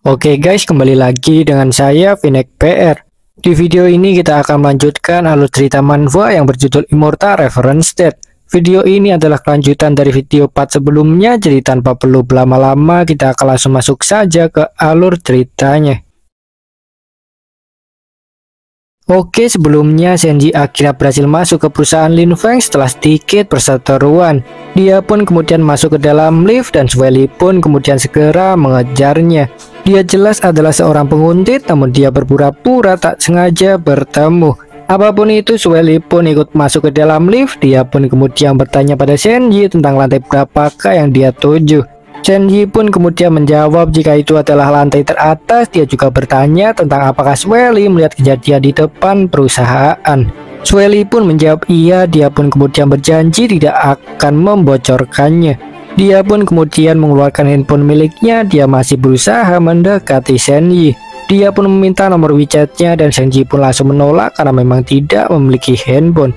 Oke guys, kembali lagi dengan saya Vinek PR. Di video ini kita akan melanjutkan alur cerita manhwa yang berjudul Immortal Reverence Death. Video ini adalah kelanjutan dari video part sebelumnya, jadi tanpa perlu berlama-lama kita akan langsung masuk saja ke alur ceritanya. Oke, sebelumnya Shenji akhirnya berhasil masuk ke perusahaan Lin Feng setelah sedikit perseteruan. Dia pun kemudian masuk ke dalam lift dan Sueli pun kemudian segera mengejarnya. Dia jelas adalah seorang penguntit, namun dia berpura-pura tak sengaja bertemu. Apapun itu, Sueli pun ikut masuk ke dalam lift. Dia pun kemudian bertanya pada Shenji tentang lantai berapakah yang dia tuju. Shenji pun kemudian menjawab jika itu adalah lantai teratas. Dia juga bertanya tentang apakah Sueli melihat kejadian di depan perusahaan. Sueli pun menjawab iya. Dia pun kemudian berjanji tidak akan membocorkannya. Dia pun kemudian mengeluarkan handphone miliknya. Dia masih berusaha mendekati Shenji. Dia pun meminta nomor WeChat-nya dan Shenji pun langsung menolak karena memang tidak memiliki handphone.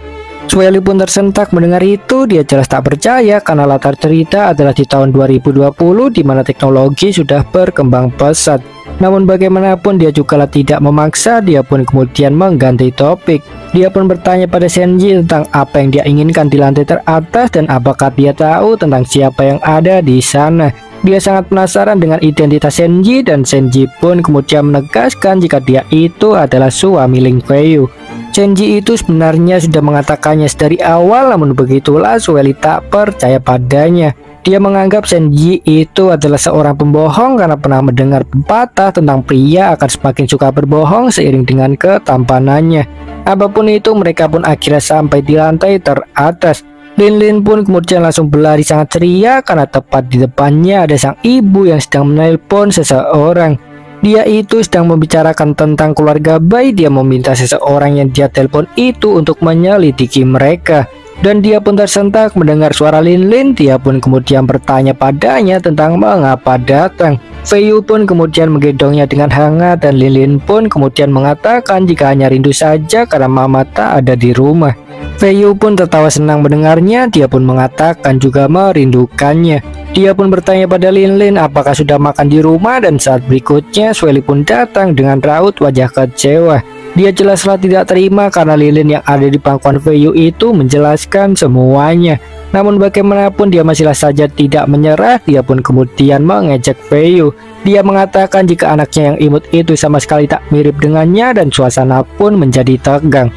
Sueli pun tersentak mendengar itu. Dia jelas tak percaya karena latar cerita adalah di tahun 2020 di mana teknologi sudah berkembang pesat. Namun bagaimanapun dia juga tidak memaksa. Dia pun kemudian mengganti topik. Dia pun bertanya pada Shenji tentang apa yang dia inginkan di lantai teratas dan apakah dia tahu tentang siapa yang ada di sana. Dia sangat penasaran dengan identitas Shenji dan Shenji pun kemudian menegaskan jika dia itu adalah suami Ling Feiyu. Shenji itu sebenarnya sudah mengatakannya dari awal, namun begitulah Sueli tak percaya padanya. Dia menganggap Shenji itu adalah seorang pembohong karena pernah mendengar pepatah tentang pria akan semakin suka berbohong seiring dengan ketampanannya. Apapun itu, mereka pun akhirnya sampai di lantai teratas. Lin pun kemudian langsung berlari sangat ceria karena tepat di depannya ada sang ibu yang sedang menelpon seseorang. Dia itu sedang membicarakan tentang keluarga bayi. Dia meminta seseorang yang dia telepon itu untuk menyelidiki mereka. Dan dia pun tersentak mendengar suara Lin. Dia pun kemudian bertanya padanya tentang mengapa datang. Feiyu pun kemudian menggendongnya dengan hangat dan Lin pun kemudian mengatakan jika hanya rindu saja karena mama tak ada di rumah. Feiyu pun tertawa senang mendengarnya. Dia pun mengatakan juga merindukannya. Dia pun bertanya pada Lin apakah sudah makan di rumah, dan saat berikutnya Sueli pun datang dengan raut wajah kecewa. Dia jelaslah tidak terima karena Lin yang ada di pangkuan Feiyu itu menjelaskan semuanya. Namun bagaimanapun dia masihlah saja tidak menyerah. Dia pun kemudian mengejek Feiyu. Dia mengatakan jika anaknya yang imut itu sama sekali tak mirip dengannya dan suasana pun menjadi tegang.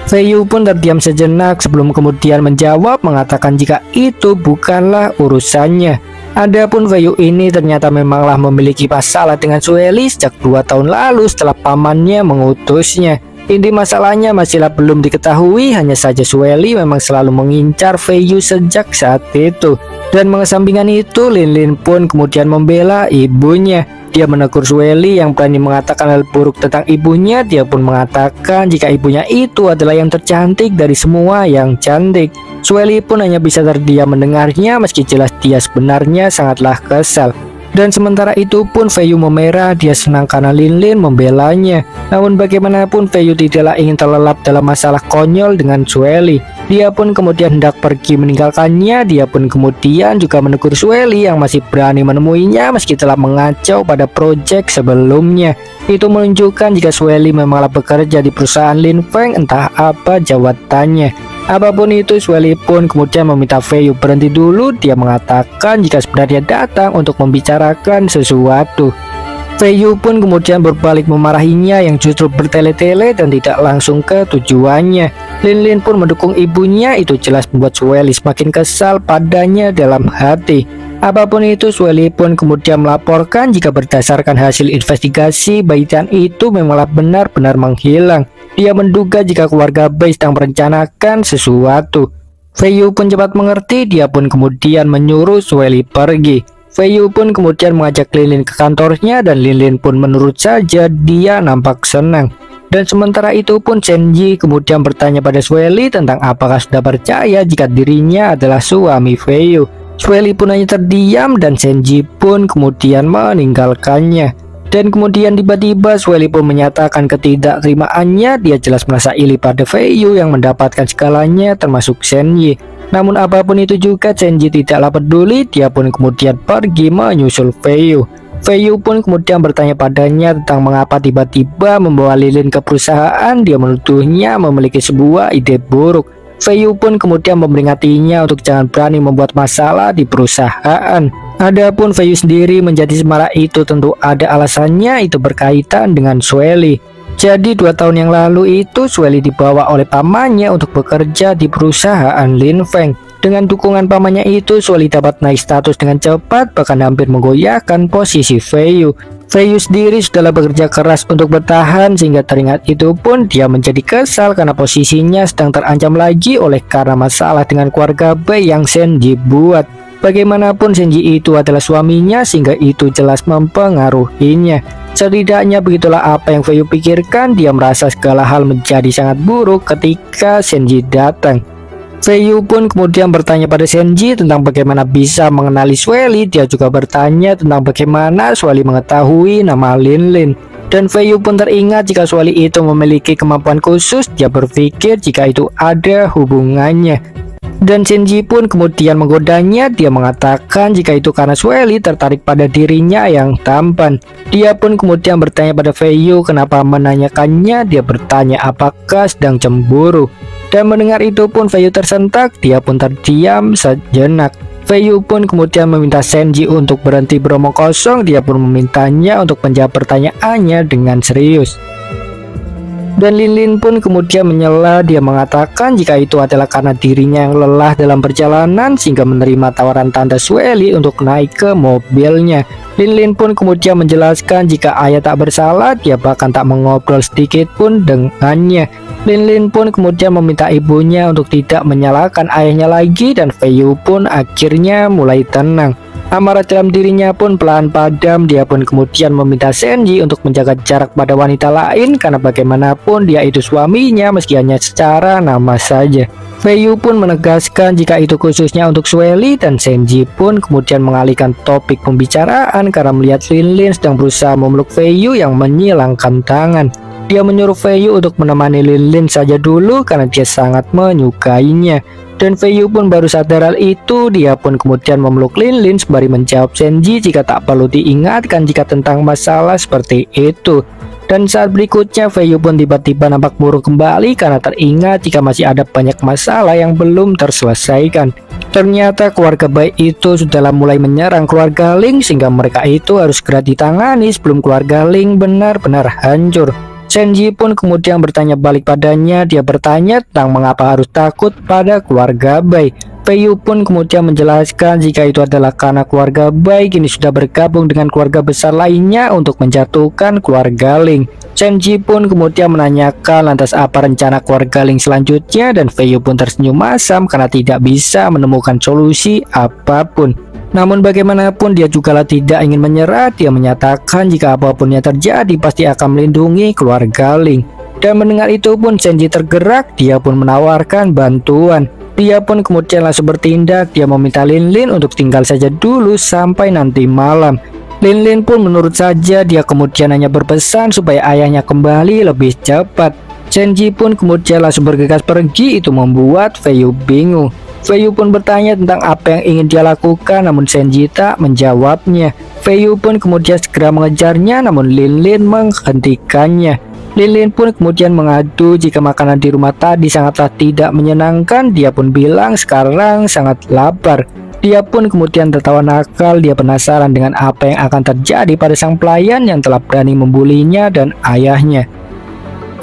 Feiyu pun terdiam sejenak sebelum kemudian menjawab mengatakan jika itu bukanlah urusannya. Adapun Feiyu ini ternyata memanglah memiliki masalah dengan Sueli sejak 2 tahun lalu setelah pamannya mengutusnya. Inti masalahnya masihlah belum diketahui, hanya saja Sueli memang selalu mengincar Feiyu sejak saat itu. Dan mengesampingkan itu, Lin pun kemudian membela ibunya. Dia menegur Sueli yang berani mengatakan hal buruk tentang ibunya. Dia pun mengatakan jika ibunya itu adalah yang tercantik dari semua yang cantik. Sueli pun hanya bisa terdiam mendengarnya meski jelas dia sebenarnya sangatlah kesal. Dan sementara itu pun Feiyu memerah. Dia senang karena Lin membelanya. Namun bagaimanapun Feiyu tidaklah ingin terlelap dalam masalah konyol dengan Sueli. Dia pun kemudian hendak pergi meninggalkannya. Dia pun kemudian juga menegur Sueli yang masih berani menemuinya meski telah mengacau pada proyek sebelumnya. Itu menunjukkan jika Sueli memanglah bekerja di perusahaan Lin Feng, entah apa jawatannya. Apapun itu, Sueli pun kemudian meminta Feiyu berhenti dulu. Dia mengatakan jika sebenarnya datang untuk membicarakan sesuatu. Feiyu pun kemudian berbalik memarahinya yang justru bertele-tele dan tidak langsung ke tujuannya. Lin pun mendukung ibunya. Itu jelas membuat Sueli semakin kesal padanya dalam hati. Apapun itu, Sueli pun kemudian melaporkan jika berdasarkan hasil investigasi bayi Tian itu memanglah benar-benar menghilang. Dia menduga jika keluarga bayi sedang merencanakan sesuatu. Feiyu pun cepat mengerti. Dia pun kemudian menyuruh Sueli pergi. Feiyu pun kemudian mengajak Lin ke kantornya dan Lin pun menurut saja. Dia nampak senang. Dan sementara itu pun Shenji kemudian bertanya pada Sueli tentang apakah sudah percaya jika dirinya adalah suami Feiyu. Sueli pun hanya terdiam dan Shenji pun kemudian meninggalkannya. Dan kemudian tiba-tiba Sueli pun menyatakan ketidakterimaannya. Dia jelas merasa iri pada Feiyu yang mendapatkan segalanya termasuk Shenji. Namun apapun itu juga Shenji tidaklah peduli. Dia pun kemudian pergi menyusul Feiyu. Feiyu pun kemudian bertanya padanya tentang mengapa tiba-tiba membawa Lilin ke perusahaan. Dia menuduhnya memiliki sebuah ide buruk. Feiyu pun kemudian memperingatinya untuk jangan berani membuat masalah di perusahaan. Adapun Feiyu sendiri menjadi semarah itu tentu ada alasannya, itu berkaitan dengan Sueli. Jadi 2 tahun yang lalu itu Sueli dibawa oleh pamannya untuk bekerja di perusahaan Lin Feng. Dengan dukungan pamannya itu, Sueli dapat naik status dengan cepat, bahkan hampir menggoyahkan posisi Feiyu. Feiyu sendiri sudahlah bekerja keras untuk bertahan, sehingga teringat itu pun dia menjadi kesal karena posisinya sedang terancam lagi oleh karena masalah dengan keluarga Bai yang Shenji buat. Bagaimanapun Shenji itu adalah suaminya, sehingga itu jelas mempengaruhinya. Setidaknya begitulah apa yang Feiyu pikirkan. Dia merasa segala hal menjadi sangat buruk ketika Shenji datang. Feiyu pun kemudian bertanya pada Shenji tentang bagaimana bisa mengenali Sueli. Dia juga bertanya tentang bagaimana Sueli mengetahui nama Lin. Dan Feiyu pun teringat jika Sueli itu memiliki kemampuan khusus. Dia berpikir jika itu ada hubungannya. Dan Shenji pun kemudian menggodanya. Dia mengatakan jika itu karena Sueli tertarik pada dirinya yang tampan. Dia pun kemudian bertanya pada Feiyu kenapa menanyakannya. Dia bertanya apakah sedang cemburu. Dan mendengar itu pun Feiyu tersentak. Dia pun terdiam sejenak. Feiyu pun kemudian meminta Shenji untuk berhenti beromong kosong. Dia pun memintanya untuk menjawab pertanyaannya dengan serius. Dan Lin pun kemudian menyela. Dia mengatakan jika itu adalah karena dirinya yang lelah dalam perjalanan, sehingga menerima tawaran Tante Sueli untuk naik ke mobilnya. Lin pun kemudian menjelaskan jika ayah tak bersalah. Dia bahkan tak mengobrol sedikit pun dengannya. Lin pun kemudian meminta ibunya untuk tidak menyalahkan ayahnya lagi. Dan Feiyu pun akhirnya mulai tenang. Amarah dalam dirinya pun pelan padam. Dia pun kemudian meminta Shenji untuk menjaga jarak pada wanita lain, karena bagaimanapun dia itu suaminya meski hanya secara nama saja. Feiyu pun menegaskan jika itu khususnya untuk Sueli. Dan Shenji pun kemudian mengalihkan topik pembicaraan karena melihat Lin sedang berusaha memeluk Feiyu yang menyilangkan tangan. Dia menyuruh Feiyu untuk menemani Lin saja dulu karena dia sangat menyukainya. Dan Feiyu pun baru sadar hal itu. Dia pun kemudian memeluk Lin sembari menjawab Shenji jika tak perlu diingatkan jika tentang masalah seperti itu. Dan saat berikutnya Feiyu pun tiba-tiba nampak murung kembali karena teringat jika masih ada banyak masalah yang belum terselesaikan. Ternyata keluarga Bai itu sudahlah mulai menyerang keluarga Ling, sehingga mereka itu harus segera ditangani sebelum keluarga Ling benar-benar hancur. Shenji pun kemudian bertanya balik padanya. Dia bertanya tentang mengapa harus takut pada keluarga Bai. Feiyu pun kemudian menjelaskan jika itu adalah karena keluarga Bai kini sudah bergabung dengan keluarga besar lainnya untuk menjatuhkan keluarga Ling. Shenji pun kemudian menanyakan lantas apa rencana keluarga Ling selanjutnya, dan Feiyu pun tersenyum masam karena tidak bisa menemukan solusi apapun. Namun bagaimanapun dia jugalah tidak ingin menyerah. Dia menyatakan jika apapun yang terjadi pasti akan melindungi keluarga Ling. Dan mendengar itu pun Shenji tergerak. Dia pun menawarkan bantuan. Dia pun kemudian langsung bertindak. Dia meminta Lin untuk tinggal saja dulu sampai nanti malam. Lin pun menurut saja. Dia kemudian hanya berpesan supaya ayahnya kembali lebih cepat. Shenji pun kemudian langsung bergegas pergi. Itu membuat Feiyu bingung. Feiyu pun bertanya tentang apa yang ingin dia lakukan, namun Shenji tak menjawabnya. Feiyu pun kemudian segera mengejarnya, namun Lin menghentikannya. Lin pun kemudian mengadu jika makanan di rumah tadi sangatlah tidak menyenangkan. Dia pun bilang sekarang sangat lapar. Dia pun kemudian tertawa nakal. Dia penasaran dengan apa yang akan terjadi pada sang pelayan yang telah berani membulinya dan ayahnya.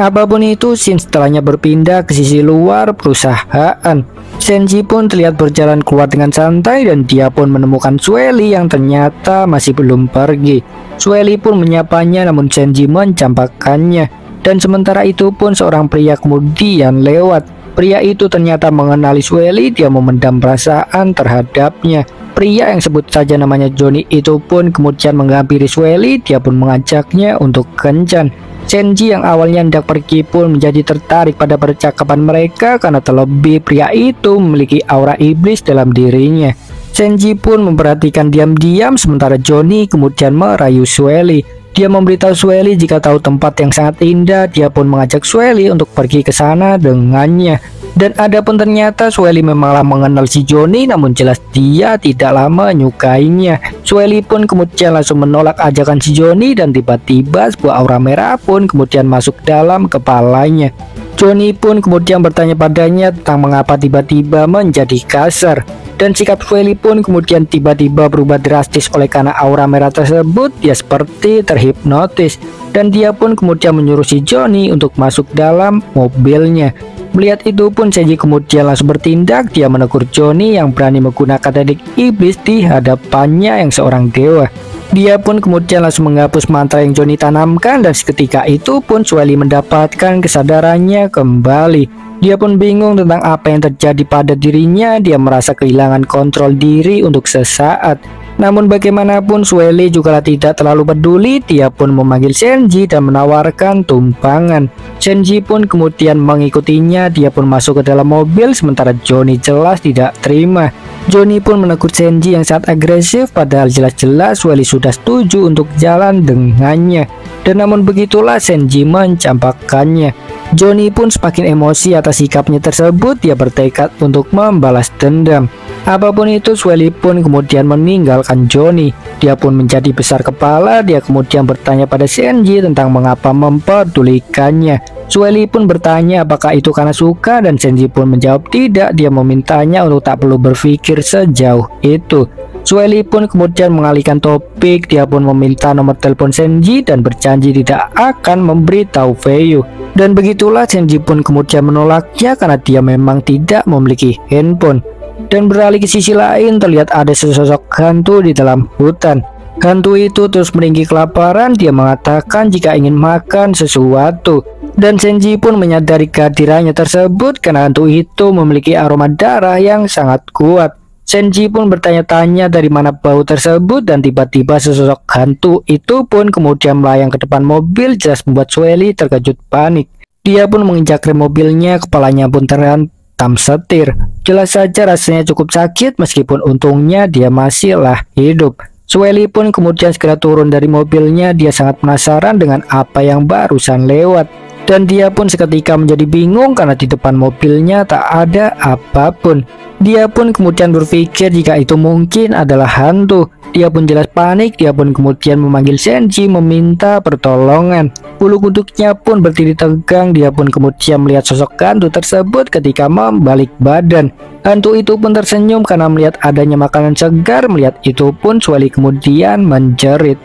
Apapun itu, scene setelahnya berpindah ke sisi luar perusahaan. Shenji pun terlihat berjalan keluar dengan santai dan dia pun menemukan Sueli yang ternyata masih belum pergi. Sueli pun menyapanya namun Shenji mencampakkannya. Dan sementara itu pun seorang pria kemudian lewat. Pria itu ternyata mengenali Sueli. Dia memendam perasaan terhadapnya. Pria yang sebut saja namanya Johnny itu pun kemudian menghampiri Sueli. Dia pun mengajaknya untuk kencan. Shenji yang awalnya hendak pergi pun menjadi tertarik pada percakapan mereka karena terlebih pria itu memiliki aura iblis dalam dirinya. Shenji pun memperhatikan diam-diam sementara Johnny kemudian merayu Sueli. Dia memberitahu Sueli jika tahu tempat yang sangat indah. Dia pun mengajak Sueli untuk pergi ke sana dengannya. Dan adapun ternyata Sueli memanglah mengenal si Johnny, namun jelas dia tidaklah menyukainya. Sueli pun kemudian langsung menolak ajakan si Johnny dan tiba-tiba sebuah aura merah pun kemudian masuk dalam kepalanya. Johnny pun kemudian bertanya padanya tentang mengapa tiba-tiba menjadi kasar. Dan sikap Sueli pun kemudian tiba-tiba berubah drastis oleh karena aura merah tersebut. Dia seperti terhipnotis dan dia pun kemudian menyuruh si Johnny untuk masuk dalam mobilnya. Melihat itu pun Senji kemudian langsung bertindak. Dia menegur Johnny yang berani menggunakan teknik iblis di hadapannya yang seorang dewa. Dia pun kemudian langsung menghapus mantra yang Johnny tanamkan dan seketika itu pun Sueli mendapatkan kesadarannya kembali. Dia pun bingung tentang apa yang terjadi pada dirinya. Dia merasa kehilangan kontrol diri untuk sesaat. Namun bagaimanapun Sueli juga tidak terlalu peduli. Dia pun memanggil Senji dan menawarkan tumpangan. Senji pun kemudian mengikutinya. Dia pun masuk ke dalam mobil sementara Johnny jelas tidak terima. Johnny pun menegur Senji yang sangat agresif padahal jelas-jelas Sueli sudah setuju untuk jalan dengannya. Dan namun begitulah Senji mencampakkannya. Johnny pun semakin emosi atas sikapnya tersebut. Dia bertekad untuk membalas dendam. Apapun itu Sueli pun kemudian meninggalkan Johnny. Dia pun menjadi besar kepala. Dia kemudian bertanya pada Senji tentang mengapa mempedulikannya. Sueli pun bertanya apakah itu karena suka dan Senji pun menjawab tidak. Dia memintanya untuk tak perlu berpikir sejauh itu. Sueli pun kemudian mengalihkan topik. Dia pun meminta nomor telepon Senji dan berjanji tidak akan memberitahu Feiyu. Dan begitulah Senji pun kemudian menolaknya karena dia memang tidak memiliki handphone. Dan beralih ke sisi lain terlihat ada sesosok hantu di dalam hutan. Hantu itu terus meninggi kelaparan. Dia mengatakan jika ingin makan sesuatu. Dan Senji pun menyadari kehadirannya tersebut karena hantu itu memiliki aroma darah yang sangat kuat. Senji pun bertanya-tanya dari mana bau tersebut dan tiba-tiba sesosok hantu itu pun kemudian melayang ke depan mobil. Jelas membuat Sueli terkejut panik. Dia pun menginjak rem mobilnya, kepalanya pun terhantam setir. Jelas saja rasanya cukup sakit meskipun untungnya dia masihlah hidup. Sueli pun kemudian segera turun dari mobilnya. Dia sangat penasaran dengan apa yang barusan lewat. Dan dia pun seketika menjadi bingung karena di depan mobilnya tak ada apapun. Dia pun kemudian berpikir jika itu mungkin adalah hantu. Dia pun jelas panik. Dia pun kemudian memanggil Senji meminta pertolongan. Bulu kuduknya pun berdiri tegang. Dia pun kemudian melihat sosok hantu tersebut ketika membalik badan. Hantu itu pun tersenyum karena melihat adanya makanan segar. Melihat itu pun Sueli kemudian menjerit.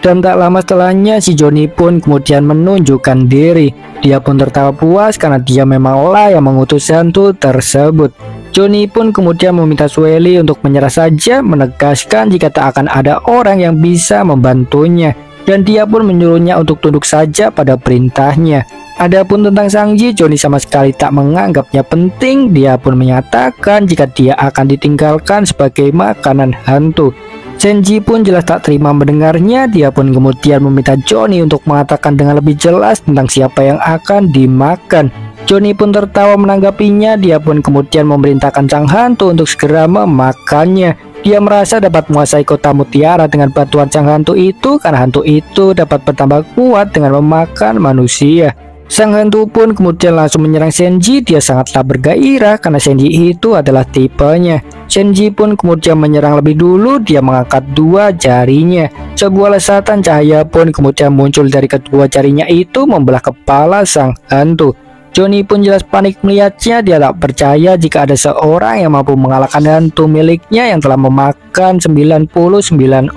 Dan tak lama setelahnya si Johnny pun kemudian menunjukkan diri. Dia pun tertawa puas karena dia memanglah yang mengutus hantu tersebut. Johnny pun kemudian meminta Sueli untuk menyerah saja, menegaskan jika tak akan ada orang yang bisa membantunya. Dan dia pun menyuruhnya untuk tunduk saja pada perintahnya. Adapun tentang Sangji, Johnny sama sekali tak menganggapnya penting. Dia pun menyatakan jika dia akan ditinggalkan sebagai makanan hantu. Senji pun jelas tak terima mendengarnya. Dia pun kemudian meminta Johnny untuk mengatakan dengan lebih jelas tentang siapa yang akan dimakan. Johnny pun tertawa menanggapinya. Dia pun kemudian memerintahkan sang hantu untuk segera memakannya. Dia merasa dapat menguasai kota Mutiara dengan bantuan sang hantu itu karena hantu itu dapat bertambah kuat dengan memakan manusia. Sang hantu pun kemudian langsung menyerang Senji. Dia sangatlah bergairah karena Senji itu adalah tipenya. Senji pun kemudian menyerang lebih dulu. Dia mengangkat dua jarinya. Sebuah lesatan cahaya pun kemudian muncul dari kedua jarinya itu membelah kepala sang hantu. Johnny pun jelas panik melihatnya. Dia tak percaya jika ada seorang yang mampu mengalahkan hantu miliknya yang telah memakan 99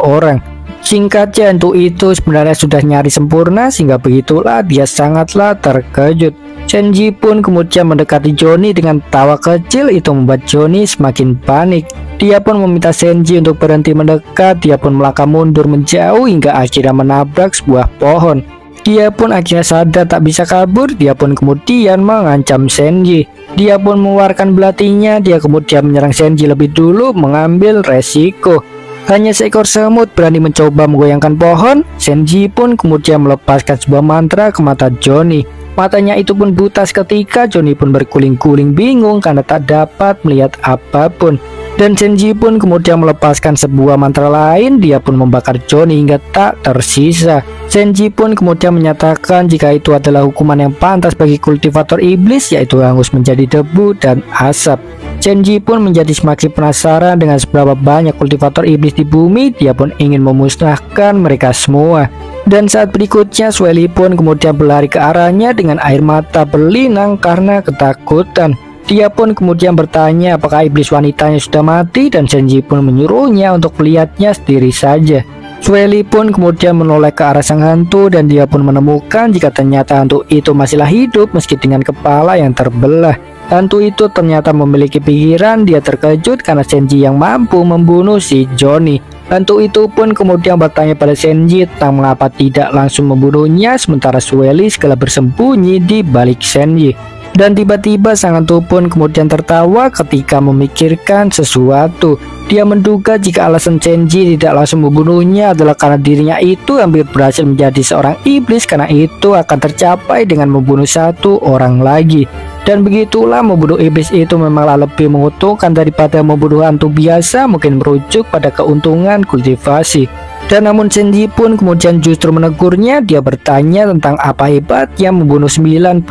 orang. Singkatnya hantu itu sebenarnya sudah nyaris sempurna sehingga begitulah dia sangatlah terkejut. Senji pun kemudian mendekati Johnny dengan tawa kecil. Itu membuat Johnny semakin panik. Dia pun meminta Senji untuk berhenti mendekat. Dia pun melangkah mundur menjauh hingga akhirnya menabrak sebuah pohon. Dia pun akhirnya sadar tak bisa kabur. Dia pun kemudian mengancam Senji. Dia pun mengeluarkan belatinya. Dia kemudian menyerang Senji lebih dulu, mengambil resiko. Hanya seekor semut berani mencoba menggoyangkan pohon. Senji pun kemudian melepaskan sebuah mantra ke mata Johnny. Matanya itu pun buta seketika. Johnny pun berguling-guling bingung karena tak dapat melihat apapun. Dan Shenji pun kemudian melepaskan sebuah mantra lain, dia pun membakar Johnny hingga tak tersisa. Shenji pun kemudian menyatakan jika itu adalah hukuman yang pantas bagi kultivator iblis, yaitu hangus menjadi debu dan asap. Shenji pun menjadi semakin penasaran dengan seberapa banyak kultivator iblis di bumi, dia pun ingin memusnahkan mereka semua. Dan saat berikutnya Sueli pun kemudian berlari ke arahnya dengan air mata berlinang karena ketakutan. Dia pun kemudian bertanya apakah iblis wanitanya sudah mati, dan Shenji pun menyuruhnya untuk melihatnya sendiri saja. Sueli pun kemudian menoleh ke arah sang hantu dan dia pun menemukan jika ternyata hantu itu masihlah hidup meski dengan kepala yang terbelah. Hantu itu ternyata memiliki pikiran. Dia terkejut karena Shenji yang mampu membunuh si Johnny. Hantu itu pun kemudian bertanya pada Shenji tentang mengapa tidak langsung membunuhnya, sementara Sueli segala bersembunyi di balik Shenji. Dan tiba-tiba sang hantu pun kemudian tertawa ketika memikirkan sesuatu. Dia menduga jika alasan Shenji tidak langsung membunuhnya adalah karena dirinya itu hampir berhasil menjadi seorang iblis, karena itu akan tercapai dengan membunuh satu orang lagi. Dan begitulah, membunuh iblis itu memanglah lebih menguntungkan daripada membunuh hantu biasa, mungkin merujuk pada keuntungan kultivasi. Dan namun Shenji pun kemudian justru menegurnya. Dia bertanya tentang apa hebatnya membunuh 99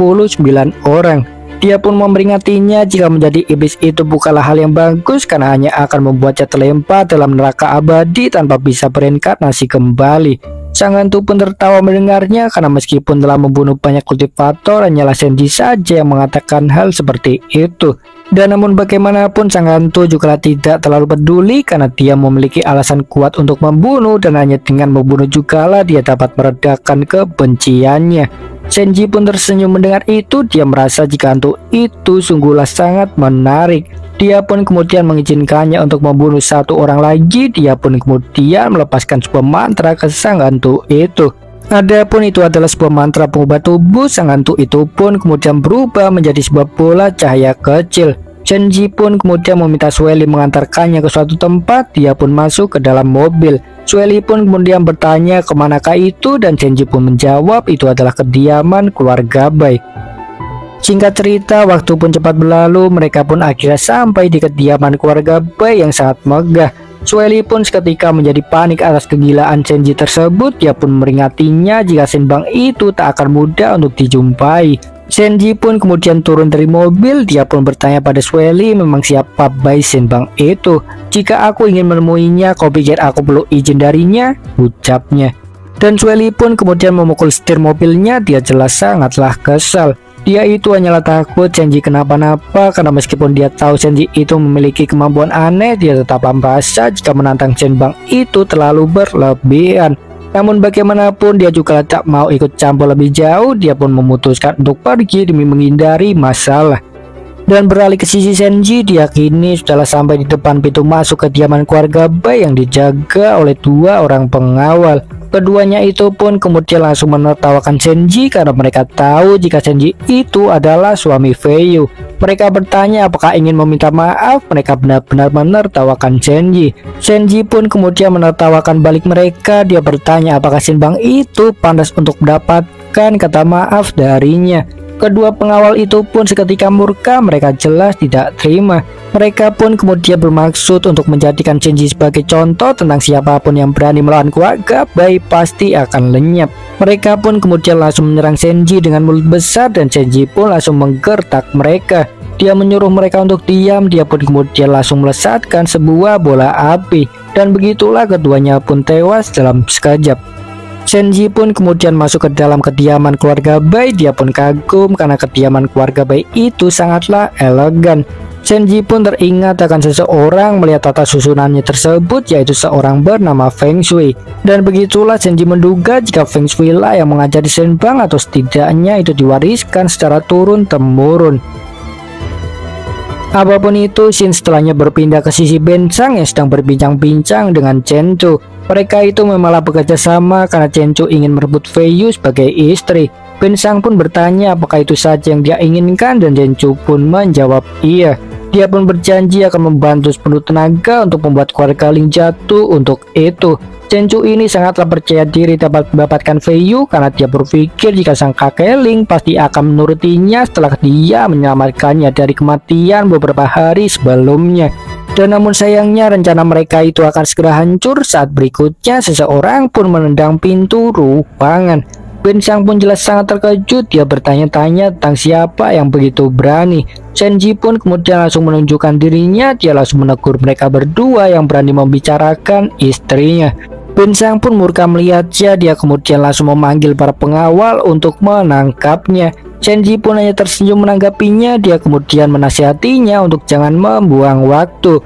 orang. Dia pun memperingatinya jika menjadi iblis itu bukanlah hal yang bagus, karena hanya akan membuatnya terlempar dalam neraka abadi tanpa bisa bereinkarnasi kembali. Sang hantu pun tertawa mendengarnya, karena meskipun telah membunuh banyak kultivator, hanyalah Shenji saja yang mengatakan hal seperti itu. Dan namun bagaimanapun sang hantu juga tidak terlalu peduli, karena dia memiliki alasan kuat untuk membunuh, dan hanya dengan membunuh jugalah dia dapat meredakan kebenciannya. Shenji pun tersenyum mendengar itu. Dia merasa jika hantu itu sungguhlah sangat menarik. Dia pun kemudian mengizinkannya untuk membunuh satu orang lagi. Dia pun kemudian melepaskan sebuah mantra ke sang hantu itu. Adapun itu adalah sebuah mantra pengubah tubuh. Sang hantu itu pun kemudian berubah menjadi sebuah bola cahaya kecil. Shenji pun kemudian meminta Sueli mengantarkannya ke suatu tempat. Dia pun masuk ke dalam mobil. Sueli pun kemudian bertanya kemanakah itu, dan Shenji pun menjawab itu adalah kediaman keluarga Bai. Singkat cerita, waktu pun cepat berlalu. Mereka pun akhirnya sampai di kediaman keluarga Bai yang sangat megah. Sueli pun seketika menjadi panik atas kegilaan Shenji tersebut. Dia pun meringatinya jika Shenbang itu tak akan mudah untuk dijumpai. Shenji pun kemudian turun dari mobil. Dia pun bertanya pada Sueli memang siapa Bai Shenbang itu. Jika aku ingin menemuinya, kau pikir aku perlu izin darinya? Ucapnya. Dan Sueli pun kemudian memukul setir mobilnya. Dia jelas sangatlah kesal. Dia itu hanyalah takut Shenji kenapa-napa, karena meskipun dia tahu Shenji itu memiliki kemampuan aneh, dia tetaplah merasa jika menantang Shenbang itu terlalu berlebihan. Namun bagaimanapun dia juga tak mau ikut campur lebih jauh. Dia pun memutuskan untuk pergi demi menghindari masalah. Dan beralih ke sisi Shenji, dia kini sudahlah sampai di depan pintu masuk kediaman keluarga Bai yang dijaga oleh dua orang pengawal. Keduanya itu pun kemudian langsung menertawakan Shenji karena mereka tahu jika Shenji itu adalah suami Feiyu. Mereka bertanya apakah ingin meminta maaf. Mereka benar-benar menertawakan Shenji. Shenji pun kemudian menertawakan balik mereka. Dia bertanya apakah Shenbang itu pantas untuk mendapatkan kata maaf darinya. Kedua pengawal itu pun seketika murka. Mereka jelas tidak terima. Mereka pun kemudian bermaksud untuk menjadikan Shenji sebagai contoh tentang siapapun yang berani melawan keluarga Bai pasti akan lenyap. Mereka pun kemudian langsung menyerang Shenji dengan mulut besar, dan Shenji pun langsung menggertak mereka. Dia menyuruh mereka untuk diam. Dia pun kemudian langsung melesatkan sebuah bola api, dan begitulah keduanya pun tewas dalam sekejap. Shenji pun kemudian masuk ke dalam kediaman keluarga Bai. Dia pun kagum karena kediaman keluarga Bai itu sangatlah elegan. Shenji pun teringat akan seseorang melihat tata susunannya tersebut, yaitu seorang bernama Feng Shui. Dan begitulah Shenji menduga jika Feng Shui lah yang mengajari Shenbang, atau setidaknya itu diwariskan secara turun-temurun. Apapun itu, Shin setelahnya berpindah ke sisi Bensang yang sedang berbincang-bincang dengan Chenchu. Mereka itu memanglah bekerja sama karena Chenchu ingin merebut Feiyu sebagai istri. Bensang pun bertanya apakah itu saja yang dia inginkan, dan Chenchu pun menjawab iya. Dia pun berjanji akan membantu sepenuh tenaga untuk membuat keluarga Ling jatuh untuk itu. Chenchu ini sangatlah percaya diri dapat mendapatkan Feiyu karena dia berpikir jika sang kakek Ling pasti akan menurutinya setelah dia menyelamatkannya dari kematian beberapa hari sebelumnya. Dan namun sayangnya rencana mereka itu akan segera hancur saat berikutnya seseorang pun menendang pintu ruangan. Bensang pun jelas sangat terkejut. Dia bertanya-tanya tentang siapa yang begitu berani. Senji pun kemudian langsung menunjukkan dirinya. Dia langsung menegur mereka berdua yang berani membicarakan istrinya. Bensang pun murka melihatnya. Dia kemudian langsung memanggil para pengawal untuk menangkapnya. Senji pun hanya tersenyum menanggapinya. Dia kemudian menasihatinya untuk jangan membuang waktu.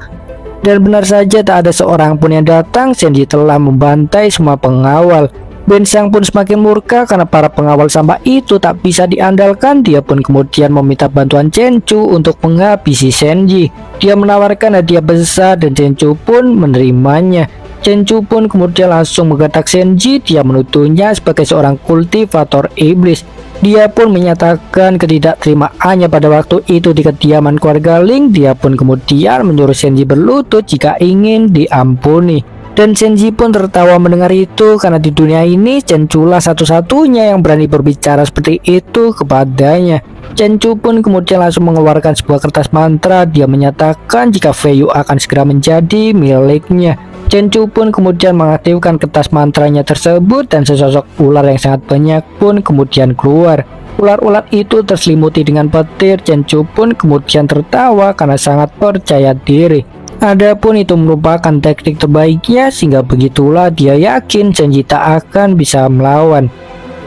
Dan benar saja tak ada seorang pun yang datang. Senji telah membantai semua pengawal. Bensang pun semakin murka karena para pengawal sampah itu tak bisa diandalkan. Dia pun kemudian meminta bantuan Chenchu untuk menghabisi Senji. Dia menawarkan hadiah besar dan Chenchu pun menerimanya. Chenchu pun kemudian langsung menggatak Senji. Dia menuduhnya sebagai seorang kultivator iblis. Dia pun menyatakan ketidakterimaannya pada waktu itu di kediaman keluarga Ling. Dia pun kemudian menyuruh Senji berlutut jika ingin diampuni. Dan Senji pun tertawa mendengar itu karena di dunia ini Chenchu lah satu-satunya yang berani berbicara seperti itu kepadanya. Chenchu pun kemudian langsung mengeluarkan sebuah kertas mantra. Dia menyatakan jika Fei Yu akan segera menjadi miliknya. Chenchu pun kemudian mengaktifkan kertas mantranya tersebut dan sesosok ular yang sangat banyak pun kemudian keluar. Ular-ular itu terselimuti dengan petir. Chenchu pun kemudian tertawa karena sangat percaya diri. Adapun itu merupakan teknik terbaiknya sehingga begitulah dia yakin Senji tak akan bisa melawan.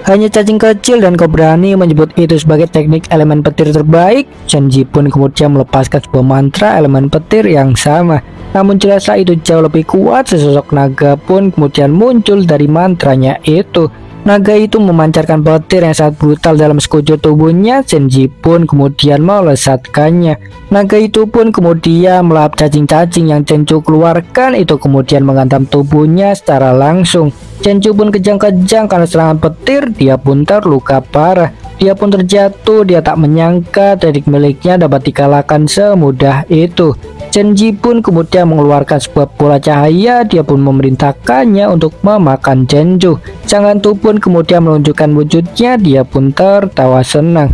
Hanya cacing kecil dan kau berani menyebut itu sebagai teknik elemen petir terbaik. Senji pun kemudian melepaskan sebuah mantra elemen petir yang sama. Namun jelaslah itu jauh lebih kuat. Sesosok naga pun kemudian muncul dari mantranya itu. Naga itu memancarkan petir yang sangat brutal dalam sekujur tubuhnya. Senji pun kemudian melesatkannya. Naga itu pun kemudian melahap cacing-cacing yang Chenchu keluarkan. Itu kemudian menghantam tubuhnya secara langsung. Chenchu pun kejang-kejang karena serangan petir. Dia pun terluka parah. Dia pun terjatuh. Dia tak menyangka teknik miliknya dapat dikalahkan semudah itu. Senji pun kemudian mengeluarkan sebuah bola cahaya. Dia pun memerintahkannya untuk memakan Chenchu. Sang hantu pun kemudian menunjukkan wujudnya. Dia pun tertawa senang.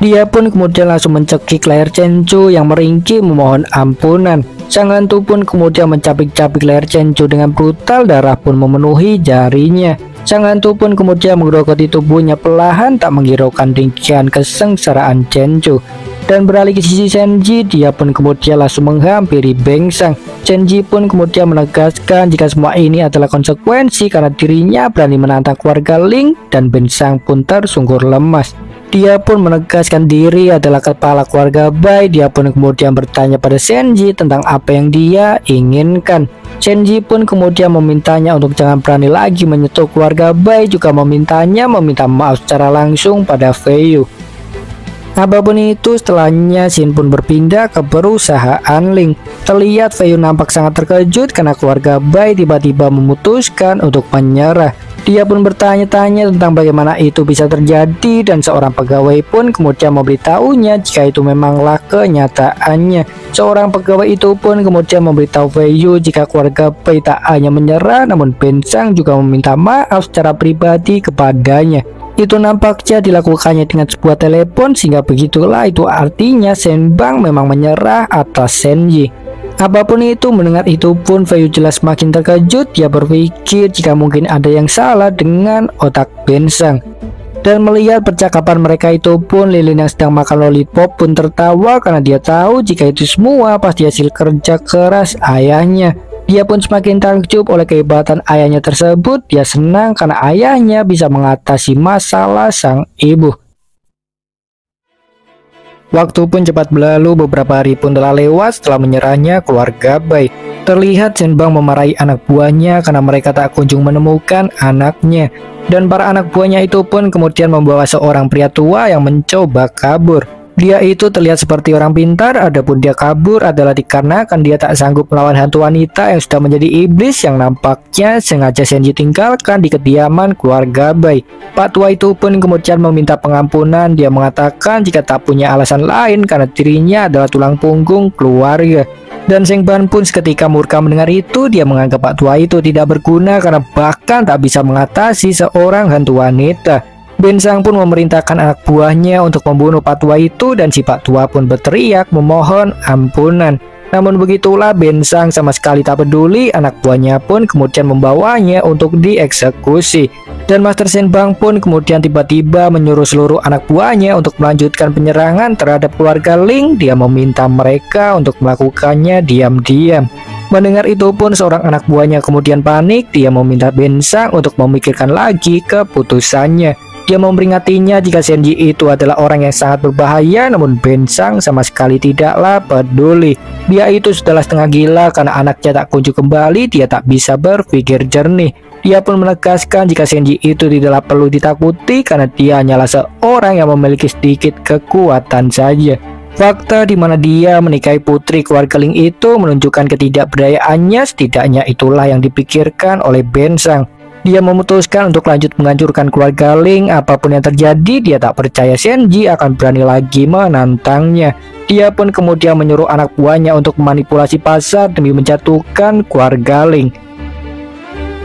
Dia pun kemudian langsung mencekik leher Chenchu yang meringkih memohon ampunan. Sang hantu pun kemudian mencapik-capik leher Chenchu dengan brutal. Darah pun memenuhi jarinya. Sang hantu pun kemudian menggerogoti tubuhnya perlahan, tak menghiraukan ringkihan kesengsaraan Chenchu. Dan beralih ke sisi Senji, dia pun kemudian langsung menghampiri Bensang. Senji pun kemudian menegaskan jika semua ini adalah konsekuensi karena dirinya berani menantang keluarga Ling, dan Bensang pun tersungkur lemas. Dia pun menegaskan diri adalah kepala keluarga Bai. Dia pun kemudian bertanya pada Senji tentang apa yang dia inginkan. Senji pun kemudian memintanya untuk jangan berani lagi menyentuh keluarga Bai, juga memintanya meminta maaf secara langsung pada Fei Yu. Apapun itu, setelahnya Shin pun berpindah ke perusahaan Ling. Terlihat Fei Yu nampak sangat terkejut karena keluarga Bai tiba-tiba memutuskan untuk menyerah. Dia pun bertanya-tanya tentang bagaimana itu bisa terjadi, dan seorang pegawai pun kemudian memberitahunya jika itu memanglah kenyataannya. Seorang pegawai itu pun kemudian memberitahu Fei Yu jika keluarga Bai tak hanya menyerah, namun Bensang juga meminta maaf secara pribadi kepadanya. Itu nampaknya dilakukannya dengan sebuah telepon, sehingga begitulah itu artinya Shenbang memang menyerah atas Senji. Apapun itu, mendengar itu pun Fei Yu jelas makin terkejut. Dia berpikir jika mungkin ada yang salah dengan otak Bensang. Dan melihat percakapan mereka itu pun, Lilin yang sedang makan lollipop pun tertawa karena dia tahu jika itu semua pasti hasil kerja keras ayahnya. Dia pun semakin takjub oleh kehebatan ayahnya tersebut. Dia senang karena ayahnya bisa mengatasi masalah sang ibu. Waktu pun cepat berlalu. Beberapa hari pun telah lewat setelah menyerahnya keluarga Bai. Terlihat Shenbang memarahi anak buahnya karena mereka tak kunjung menemukan anaknya. Dan para anak buahnya itu pun kemudian membawa seorang pria tua yang mencoba kabur. Dia itu terlihat seperti orang pintar, adapun dia kabur adalah dikarenakan dia tak sanggup melawan hantu wanita yang sudah menjadi iblis yang nampaknya sengaja Senji tinggalkan di kediaman keluarga Bai. Pak tua itu pun kemudian meminta pengampunan. Dia mengatakan jika tak punya alasan lain karena dirinya adalah tulang punggung keluarga. Dan Shenbang pun seketika murka mendengar itu. Dia menganggap Pak tua itu tidak berguna karena bahkan tak bisa mengatasi seorang hantu wanita. Bensang pun memerintahkan anak buahnya untuk membunuh Pak tua itu, dan si Pak tua pun berteriak memohon ampunan. Namun begitulah, Bensang sama sekali tak peduli. Anak buahnya pun kemudian membawanya untuk dieksekusi. Dan Master Shenbang pun kemudian tiba-tiba menyuruh seluruh anak buahnya untuk melanjutkan penyerangan terhadap keluarga Ling. Dia meminta mereka untuk melakukannya diam-diam. Mendengar itu pun seorang anak buahnya kemudian panik. Dia meminta Bensang untuk memikirkan lagi keputusannya. Dia memperingatinya jika Shenji itu adalah orang yang sangat berbahaya, namun Bensang sama sekali tidaklah peduli. Dia itu sudahlah setengah gila karena anaknya tak kunjung kembali. Dia tak bisa berpikir jernih. Dia pun menegaskan jika Shenji itu tidaklah perlu ditakuti karena dia hanyalah seorang yang memiliki sedikit kekuatan saja. Fakta di mana dia menikahi putri keluarga Ling itu menunjukkan ketidakberdayaannya. Setidaknya itulah yang dipikirkan oleh Bensang. Dia memutuskan untuk lanjut menghancurkan keluarga Ling. Apapun yang terjadi, dia tak percaya Shenji akan berani lagi menantangnya. Dia pun kemudian menyuruh anak buahnya untuk memanipulasi pasar demi menjatuhkan keluarga Ling.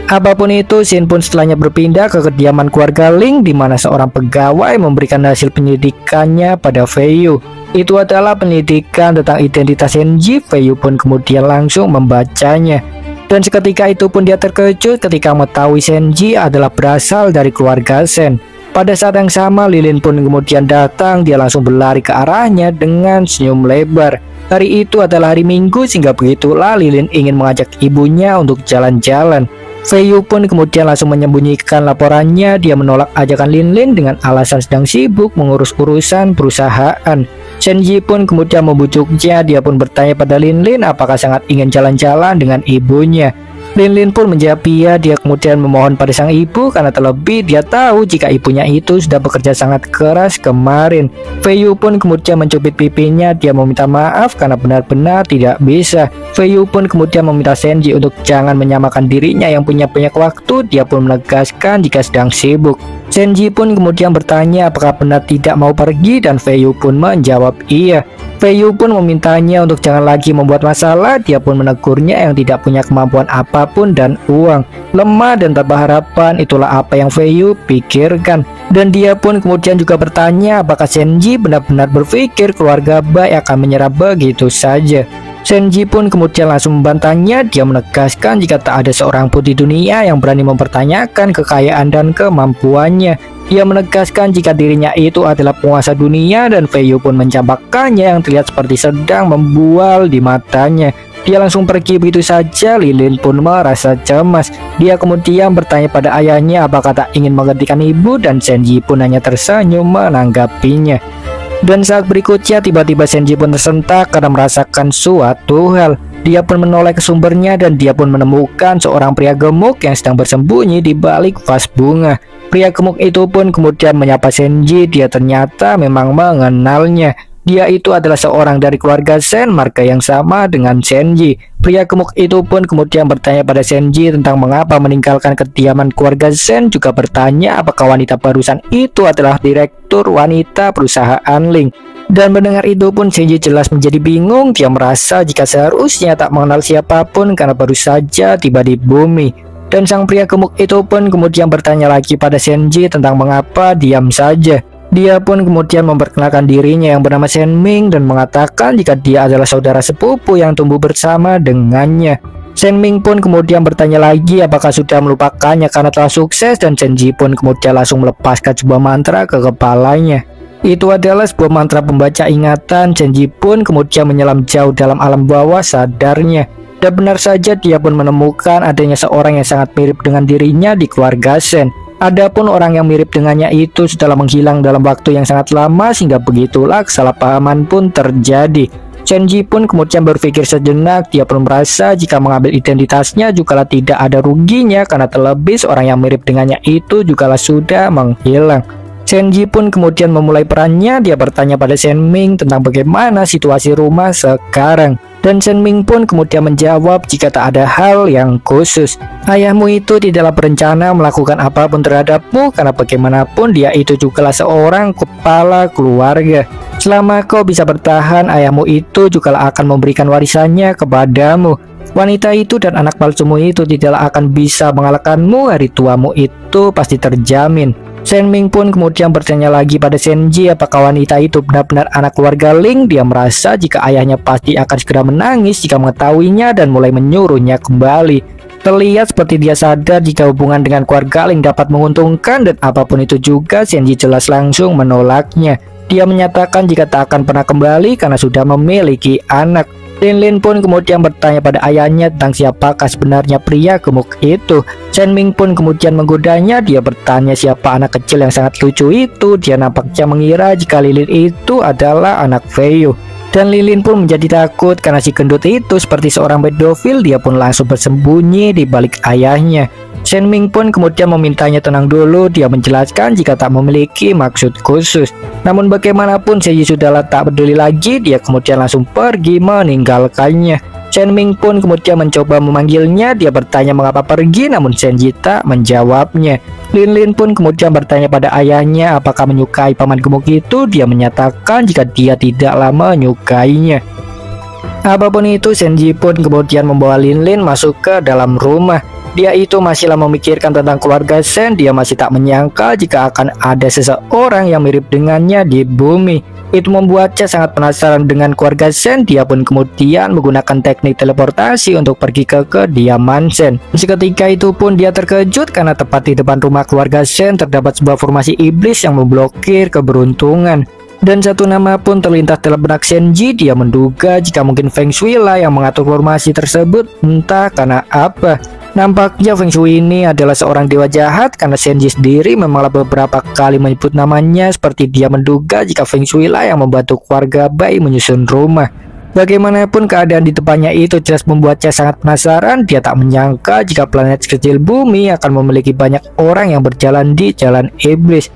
Apapun itu, Shin pun setelahnya berpindah ke kediaman keluarga Ling, di mana seorang pegawai memberikan hasil penyelidikannya pada Fei Yu. Itu adalah penyelidikan tentang identitas Shenji. Fei Yu pun kemudian langsung membacanya. Dan seketika itu pun dia terkejut ketika mengetahui Shenji adalah berasal dari keluarga Shen. Pada saat yang sama, Lilin pun kemudian datang. Dia langsung berlari ke arahnya dengan senyum lebar. Hari itu adalah hari Minggu, sehingga begitulah Lilin ingin mengajak ibunya untuk jalan-jalan. Fei Yu pun kemudian langsung menyembunyikan laporannya. Dia menolak ajakan Lilin dengan alasan sedang sibuk mengurus urusan perusahaan. Shenji pun kemudian membujuknya. Dia pun bertanya pada Lilin apakah sangat ingin jalan-jalan dengan ibunya. Lilin pun menjawab iya. Dia kemudian memohon pada sang ibu karena terlebih dia tahu jika ibunya itu sudah bekerja sangat keras kemarin. Fei Yu pun kemudian mencubit pipinya. Dia meminta maaf karena benar-benar tidak bisa. Fei Yu pun kemudian meminta Shenji untuk jangan menyamakan dirinya yang punya banyak waktu. Dia pun menegaskan jika sedang sibuk. Shenji pun kemudian bertanya apakah benar tidak mau pergi, dan Fei Yu pun menjawab iya. Fei Yu pun memintanya untuk jangan lagi membuat masalah. Dia pun menegurnya yang tidak punya kemampuan apapun dan uang, lemah dan tanpa harapan. Itulah apa yang Fei Yu pikirkan. Dan dia pun kemudian juga bertanya apakah Shenji benar-benar berpikir keluarga Bai akan menyerah begitu saja. Shenji pun kemudian langsung membantahnya. Dia menegaskan jika tak ada seorang pun di dunia yang berani mempertanyakan kekayaan dan kemampuannya. Dia menegaskan jika dirinya itu adalah penguasa dunia, dan Fei Yu pun mencampakkannya yang terlihat seperti sedang membual di matanya. Dia langsung pergi begitu saja. Lilin pun merasa cemas. Dia kemudian bertanya pada ayahnya apakah tak ingin menggantikan ibu, dan Shenji pun hanya tersenyum menanggapinya. Dan saat berikutnya tiba-tiba Shenji pun tersentak karena merasakan suatu hal. Dia pun menoleh ke sumbernya dan dia pun menemukan seorang pria gemuk yang sedang bersembunyi di balik vas bunga. Pria gemuk itu pun kemudian menyapa Shenji. Dia ternyata memang mengenalnya. Dia itu adalah seorang dari keluarga Shen, marga yang sama dengan Shenji. Pria gemuk itu pun kemudian bertanya pada Shenji tentang mengapa meninggalkan kediaman keluarga Shen, juga bertanya apakah wanita barusan itu adalah direktur wanita perusahaan Ling. Dan mendengar itu pun Shenji jelas menjadi bingung. Dia merasa jika seharusnya tak mengenal siapapun karena baru saja tiba di bumi. Dan sang pria gemuk itu pun kemudian bertanya lagi pada Shenji tentang mengapa diam saja. Dia pun kemudian memperkenalkan dirinya yang bernama Shen Ming dan mengatakan jika dia adalah saudara sepupu yang tumbuh bersama dengannya. Shen Ming pun kemudian bertanya lagi apakah sudah melupakannya karena telah sukses, dan Shenji pun kemudian langsung melepaskan sebuah mantra ke kepalanya. Itu adalah sebuah mantra pembaca ingatan. Shenji pun kemudian menyelam jauh dalam alam bawah sadarnya. Dan benar saja dia pun menemukan adanya seorang yang sangat mirip dengan dirinya di keluarga Shen. Adapun orang yang mirip dengannya itu sudah menghilang dalam waktu yang sangat lama, sehingga begitulah kesalahpahaman pun terjadi. Shenji pun kemudian berpikir sejenak. Dia pun merasa jika mengambil identitasnya jugalah tidak ada ruginya karena terlebih seorang yang mirip dengannya itu jugalah sudah menghilang. Shenji pun kemudian memulai perannya. Dia bertanya pada Shen Ming tentang bagaimana situasi rumah sekarang. Dan Shen Ming pun kemudian menjawab jika tak ada hal yang khusus. Ayahmu itu tidaklah berencana melakukan apapun terhadapmu karena bagaimanapun dia itu jugalah seorang kepala keluarga. Selama kau bisa bertahan, ayahmu itu jugalah akan memberikan warisannya kepadamu. Wanita itu dan anak palsumu itu tidaklah akan bisa mengalahkanmu. Hari tuamu itu pasti terjamin. Shen Ming pun kemudian bertanya lagi pada Shenji apakah wanita itu benar-benar anak keluarga Ling. Dia merasa jika ayahnya pasti akan segera menangis jika mengetahuinya dan mulai menyuruhnya kembali. Terlihat seperti dia sadar jika hubungan dengan keluarga Ling dapat menguntungkan dan apapun itu juga Shenji jelas langsung menolaknya. Dia menyatakan jika tak akan pernah kembali karena sudah memiliki anak. Lin pun kemudian bertanya pada ayahnya tentang siapakah sebenarnya pria gemuk itu. Shen Ming pun kemudian menggodanya. Dia bertanya siapa anak kecil yang sangat lucu itu. Dia nampaknya mengira jika Lilin itu adalah anak Feiyu. Dan Lilin pun menjadi takut karena si gendut itu seperti seorang pedofil. Dia pun langsung bersembunyi di balik ayahnya. Shen Ming pun kemudian memintanya tenang dulu. Dia menjelaskan jika tak memiliki maksud khusus. Namun bagaimanapun Shenji sudahlah tak peduli lagi. Dia kemudian langsung pergi meninggalkannya. Shen Ming pun kemudian mencoba memanggilnya. Dia bertanya mengapa pergi, namun Shenji tak menjawabnya. Lin pun kemudian bertanya pada ayahnya apakah menyukai paman gemuk itu. Dia menyatakan jika dia tidaklah menyukainya. Apapun itu, Shenji pun kemudian membawa Lin masuk ke dalam rumah. Dia itu masihlah memikirkan tentang keluarga Shen. Dia masih tak menyangka jika akan ada seseorang yang mirip dengannya di bumi. Itu membuatnya sangat penasaran dengan keluarga Shen. Dia pun kemudian menggunakan teknik teleportasi untuk pergi ke kediaman Shen. Seketika itu pun dia terkejut karena tepat di depan rumah keluarga Shen terdapat sebuah formasi iblis yang memblokir keberuntungan. Dan satu nama pun terlintas dalam benak Shenji. Dia menduga jika mungkin Feng Shui lah yang mengatur formasi tersebut, entah karena apa. Nampaknya Feng Shui ini adalah seorang dewa jahat karena Shenji sendiri memanglah beberapa kali menyebut namanya, seperti dia menduga jika Feng Shui lah yang membantu keluarga Bai menyusun rumah. Bagaimanapun keadaan di depannya itu jelas membuatnya sangat penasaran. Dia tak menyangka jika planet kecil bumi akan memiliki banyak orang yang berjalan di jalan iblis.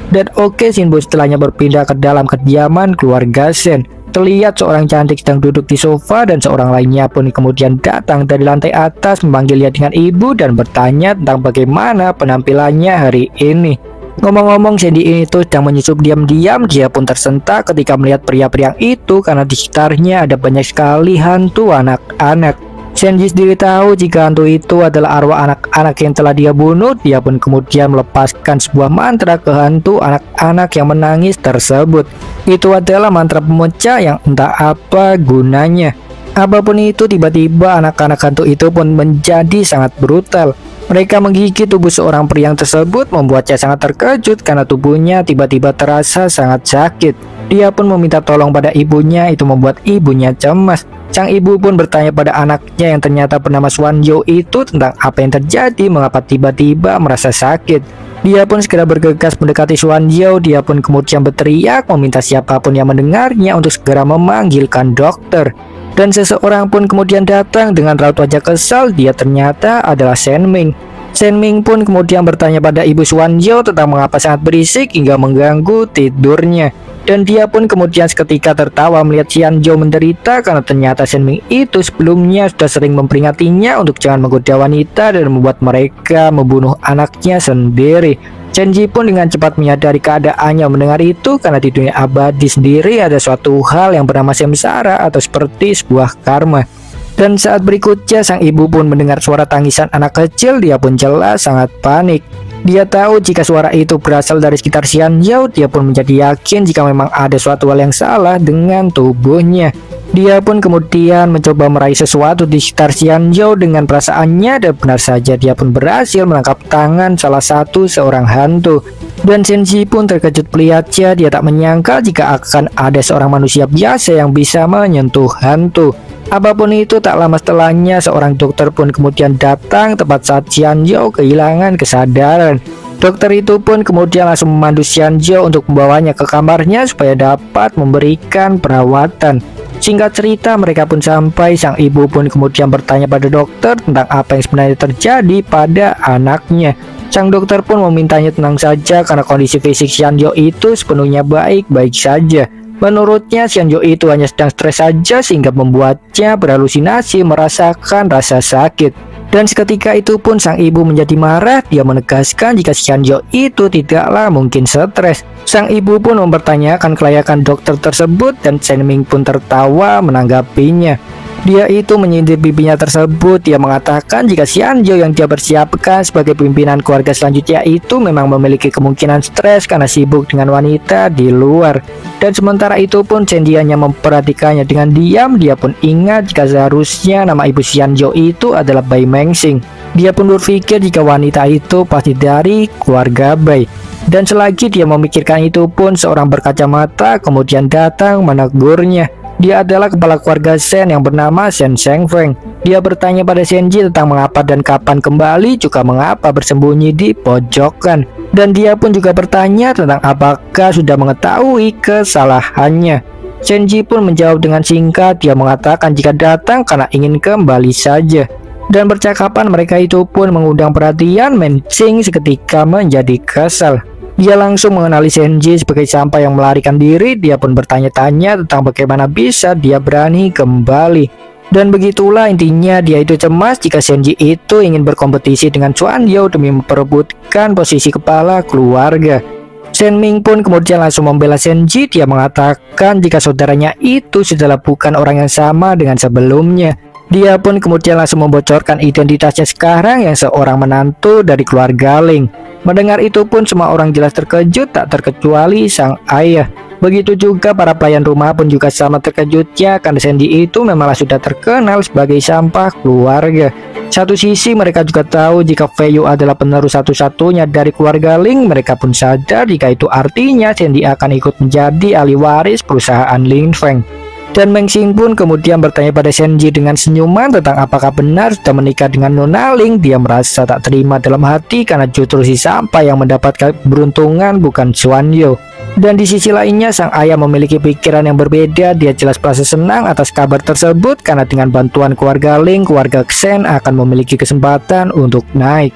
Dan oke, Shinbo setelahnya berpindah ke dalam kediaman keluarga Shen. Terlihat seorang cantik sedang duduk di sofa dan seorang lainnya pun kemudian datang dari lantai atas memanggilnya dengan ibu dan bertanya tentang bagaimana penampilannya hari ini. Ngomong-ngomong, Shenji itu sedang menyusup diam-diam. Dia pun tersentak ketika melihat pria-pria itu karena di sekitarnya ada banyak sekali hantu anak-anak. Shenji sendiri tahu jika hantu itu adalah arwah anak-anak yang telah dia bunuh. Dia pun kemudian melepaskan sebuah mantra ke hantu anak-anak yang menangis tersebut. Itu adalah mantra pemecah yang entah apa gunanya. Apapun itu, tiba-tiba anak-anak hantu itu pun menjadi sangat brutal. Mereka menggigit tubuh seorang pria tersebut, membuatnya sangat terkejut karena tubuhnya tiba-tiba terasa sangat sakit. Dia pun meminta tolong pada ibunya. Itu membuat ibunya cemas. Sang ibu pun bertanya pada anaknya yang ternyata bernama Swanjo itu tentang apa yang terjadi, mengapa tiba-tiba merasa sakit. Dia pun segera bergegas mendekati Swanjo. Dia pun kemudian berteriak meminta siapapun yang mendengarnya untuk segera memanggilkan dokter. Dan seseorang pun kemudian datang dengan raut wajah kesal. Dia ternyata adalah Shen Ming. Shen Ming pun kemudian bertanya pada ibu Swanjo tentang mengapa sangat berisik hingga mengganggu tidurnya. Dan dia pun kemudian seketika tertawa melihat Xianzhou menderita karena ternyata Shen Ming itu sebelumnya sudah sering memperingatinya untuk jangan menggoda wanita dan membuat mereka membunuh anaknya sendiri. Shenji pun dengan cepat menyadari keadaannya mendengar itu karena di dunia abadi sendiri ada suatu hal yang bernama samsara atau seperti sebuah karma. Dan saat berikutnya sang ibu pun mendengar suara tangisan anak kecil. Dia pun jelas sangat panik. Dia tahu jika suara itu berasal dari sekitar Xianzhou. Dia pun menjadi yakin jika memang ada suatu hal yang salah dengan tubuhnya. Dia pun kemudian mencoba meraih sesuatu di sekitar Xianzhou dengan perasaannya, dan benar saja dia pun berhasil menangkap tangan salah satu seorang hantu. Dan Shenji pun terkejut melihatnya. Dia tak menyangka jika akan ada seorang manusia biasa yang bisa menyentuh hantu. Apapun itu, tak lama setelahnya seorang dokter pun kemudian datang tepat saat Xianzhou kehilangan kesadaran. Dokter itu pun kemudian langsung memandu Xianzhou untuk membawanya ke kamarnya supaya dapat memberikan perawatan. Singkat cerita, mereka pun sampai. Sang ibu pun kemudian bertanya pada dokter tentang apa yang sebenarnya terjadi pada anaknya. Sang dokter pun memintanya tenang saja karena kondisi fisik Xianzhou itu sepenuhnya baik-baik saja. Menurutnya Xianzhou itu hanya sedang stres saja sehingga membuatnya berhalusinasi merasakan rasa sakit. Dan seketika itu pun sang ibu menjadi marah. Dia menegaskan jika Xianzhou itu tidaklah mungkin stres. Sang ibu pun mempertanyakan kelayakan dokter tersebut dan Shen Ming pun tertawa menanggapinya. Dia itu menyindir bibinya tersebut. Dia mengatakan jika Xianzhou yang dia persiapkan sebagai pimpinan keluarga selanjutnya itu memang memiliki kemungkinan stres karena sibuk dengan wanita di luar. Dan sementara itu pun Chen Ji hanya memperhatikannya dengan diam. Dia pun ingat jika seharusnya nama ibu Xianzhou itu adalah Bai Mengxing. Dia pun berpikir jika wanita itu pasti dari keluarga Bai. Dan selagi dia memikirkan itu pun seorang berkacamata kemudian datang menegurnya. Dia adalah kepala keluarga Shen yang bernama Shen Shengfeng. Dia bertanya pada Shen Ji tentang mengapa dan kapan kembali, juga mengapa bersembunyi di pojokan. Dan dia pun juga bertanya tentang apakah sudah mengetahui kesalahannya. Shen Ji pun menjawab dengan singkat. Dia mengatakan jika datang karena ingin kembali saja. Dan percakapan mereka itu pun mengundang perhatian Mengxing seketika menjadi kesal. Dia langsung mengenali Shen Ji sebagai sampah yang melarikan diri. Dia pun bertanya-tanya tentang bagaimana bisa dia berani kembali. Dan begitulah intinya, dia itu cemas jika Shen Ji itu ingin berkompetisi dengan Xuanyou demi memperebutkan posisi kepala keluarga. Shen Ming pun kemudian langsung membela Shen Ji. Dia mengatakan jika saudaranya itu sudah bukan orang yang sama dengan sebelumnya. Dia pun kemudian langsung membocorkan identitasnya sekarang yang seorang menantu dari keluarga Ling. Mendengar itu pun semua orang jelas terkejut, tak terkecuali sang ayah. Begitu juga para pelayan rumah pun juga sama terkejutnya karena Shen Ji itu memanglah sudah terkenal sebagai sampah keluarga. Satu sisi mereka juga tahu jika Fei Yu adalah penerus satu-satunya dari keluarga Ling. Mereka pun sadar jika itu artinya Shen Ji akan ikut menjadi ahli waris perusahaan Lin Feng. Dan Mengxing pun kemudian bertanya pada Shen Ji dengan senyuman tentang apakah benar sudah menikah dengan Nona Ling. Dia merasa tak terima dalam hati karena justru si sampah yang mendapatkan keberuntungan bukan Xuanyou. Dan di sisi lainnya sang ayah memiliki pikiran yang berbeda. Dia jelas merasa senang atas kabar tersebut karena dengan bantuan keluarga Ling, keluarga Shen akan memiliki kesempatan untuk naik.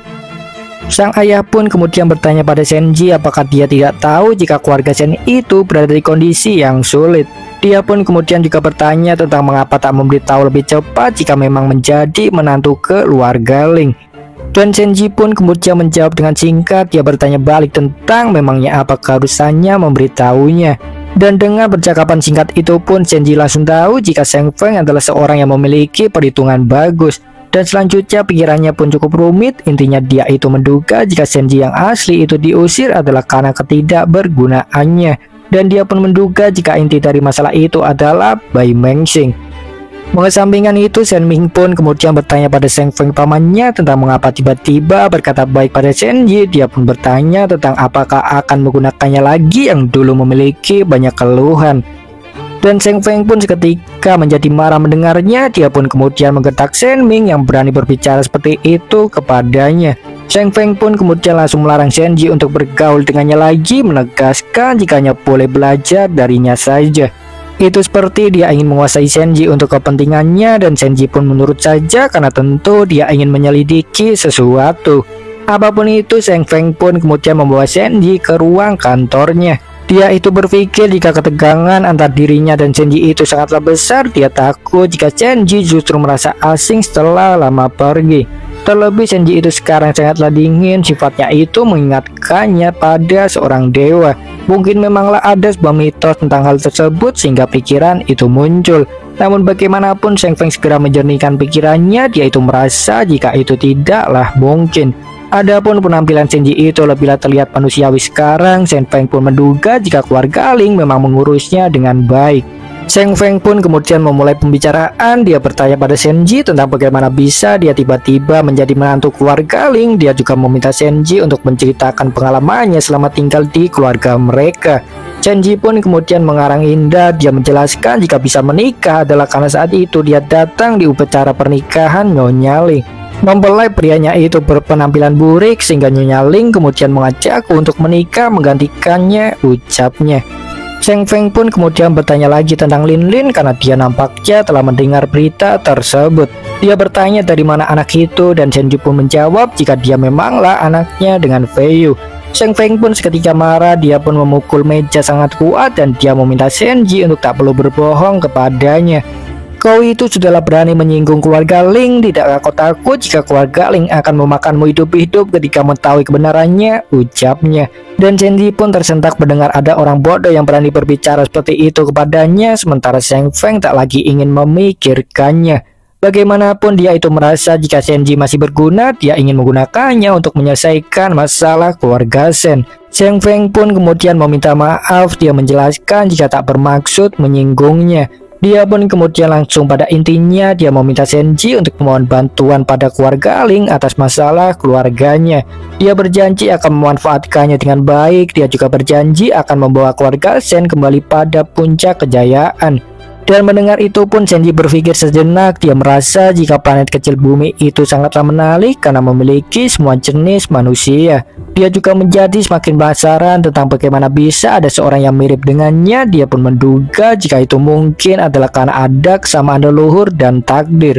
Sang ayah pun kemudian bertanya pada Shen Ji apakah dia tidak tahu jika keluarga Shen itu berada di kondisi yang sulit. Dia pun kemudian juga bertanya tentang mengapa tak memberitahu lebih cepat jika memang menjadi menantu keluarga Ling. Dan Shen Ji pun kemudian menjawab dengan singkat. Dia bertanya balik tentang memangnya apa keharusannya memberitahunya. Dan dengan percakapan singkat itu pun Shen Ji langsung tahu jika Sheng Feng adalah seorang yang memiliki perhitungan bagus. Dan selanjutnya pikirannya pun cukup rumit. Intinya dia itu menduga jika Shen Ji yang asli itu diusir adalah karena ketidakbergunaannya. Dan dia pun menduga jika inti dari masalah itu adalah Bai Mengxing. Mengesampingkan itu, Shen Ming pun kemudian bertanya pada Sheng Feng pamannya tentang mengapa tiba-tiba berkata baik pada Shen Ji. Dia pun bertanya tentang apakah akan menggunakannya lagi yang dulu memiliki banyak keluhan. Dan Sheng Feng pun seketika menjadi marah mendengarnya. Dia pun kemudian menggetak Shen Ming yang berani berbicara seperti itu kepadanya. Sheng Feng pun kemudian langsung melarang Shen Ji untuk bergaul dengannya lagi, menegaskan jikanya boleh belajar darinya saja. Itu seperti dia ingin menguasai Shen Ji untuk kepentingannya, dan Shen Ji pun menurut saja karena tentu dia ingin menyelidiki sesuatu. Apapun itu, Sheng Feng pun kemudian membawa Shen Ji ke ruang kantornya. Dia itu berpikir jika ketegangan antar dirinya dan Shen Ji itu sangatlah besar. Dia takut jika Shen Ji justru merasa asing setelah lama pergi. Terlebih Shen Ji itu sekarang sangatlah dingin. Sifatnya itu mengingatkannya pada seorang dewa. Mungkin memanglah ada sebuah mitos tentang hal tersebut sehingga pikiran itu muncul. Namun bagaimanapun Sheng Feng segera menjernihkan pikirannya. Dia itu merasa jika itu tidaklah mungkin. Adapun penampilan Shen Ji itu lebihlah terlihat manusiawi sekarang. Sheng Feng pun menduga jika keluarga Ling memang mengurusnya dengan baik. Sheng Feng pun kemudian memulai pembicaraan. Dia bertanya pada Shen Ji tentang bagaimana bisa dia tiba-tiba menjadi menantu keluarga Ling. Dia juga meminta Shen Ji untuk menceritakan pengalamannya selama tinggal di keluarga mereka. Shen Ji pun kemudian mengarang indah. Dia menjelaskan jika bisa menikah adalah karena saat itu dia datang di upacara pernikahan Nyonya Ling. Mempelai prianya itu berpenampilan burik sehingga Nyonya Ling kemudian mengajakku untuk menikah menggantikannya, ucapnya. Sheng Feng pun kemudian bertanya lagi tentang Lin Lin karena dia nampaknya telah mendengar berita tersebut. Dia bertanya dari mana anak itu, dan Shen Ji pun menjawab jika dia memanglah anaknya dengan Fei Yu. Sheng Feng pun seketika marah. Dia pun memukul meja sangat kuat dan dia meminta Shen Ji untuk tak perlu berbohong kepadanya. Kau itu sudahlah berani menyinggung keluarga Ling. Tidakkah kau takut jika keluarga Ling akan memakanmu hidup-hidup ketika mengetahui kebenarannya? Ucapnya. Dan Zenji pun tersentak mendengar ada orang bodoh yang berani berbicara seperti itu kepadanya, sementara Sheng Feng tak lagi ingin memikirkannya. Bagaimanapun dia itu merasa jika Zenji masih berguna, dia ingin menggunakannya untuk menyelesaikan masalah keluarga Shen. Sheng Feng pun kemudian meminta maaf. Dia menjelaskan jika tak bermaksud menyinggungnya. Dia pun kemudian langsung pada intinya dia meminta Zenji untuk memohon bantuan pada keluarga Ling atas masalah keluarganya. Dia berjanji akan memanfaatkannya dengan baik. Dia juga berjanji akan membawa keluarga Shen kembali pada puncak kejayaan. Dan mendengar itu pun Zenji berpikir sejenak. Dia merasa jika planet kecil bumi itu sangatlah menarik karena memiliki semua jenis manusia. Dia juga menjadi semakin penasaran tentang bagaimana bisa ada seorang yang mirip dengannya. Dia pun menduga jika itu mungkin adalah karena ada kesamaan leluhur dan takdir.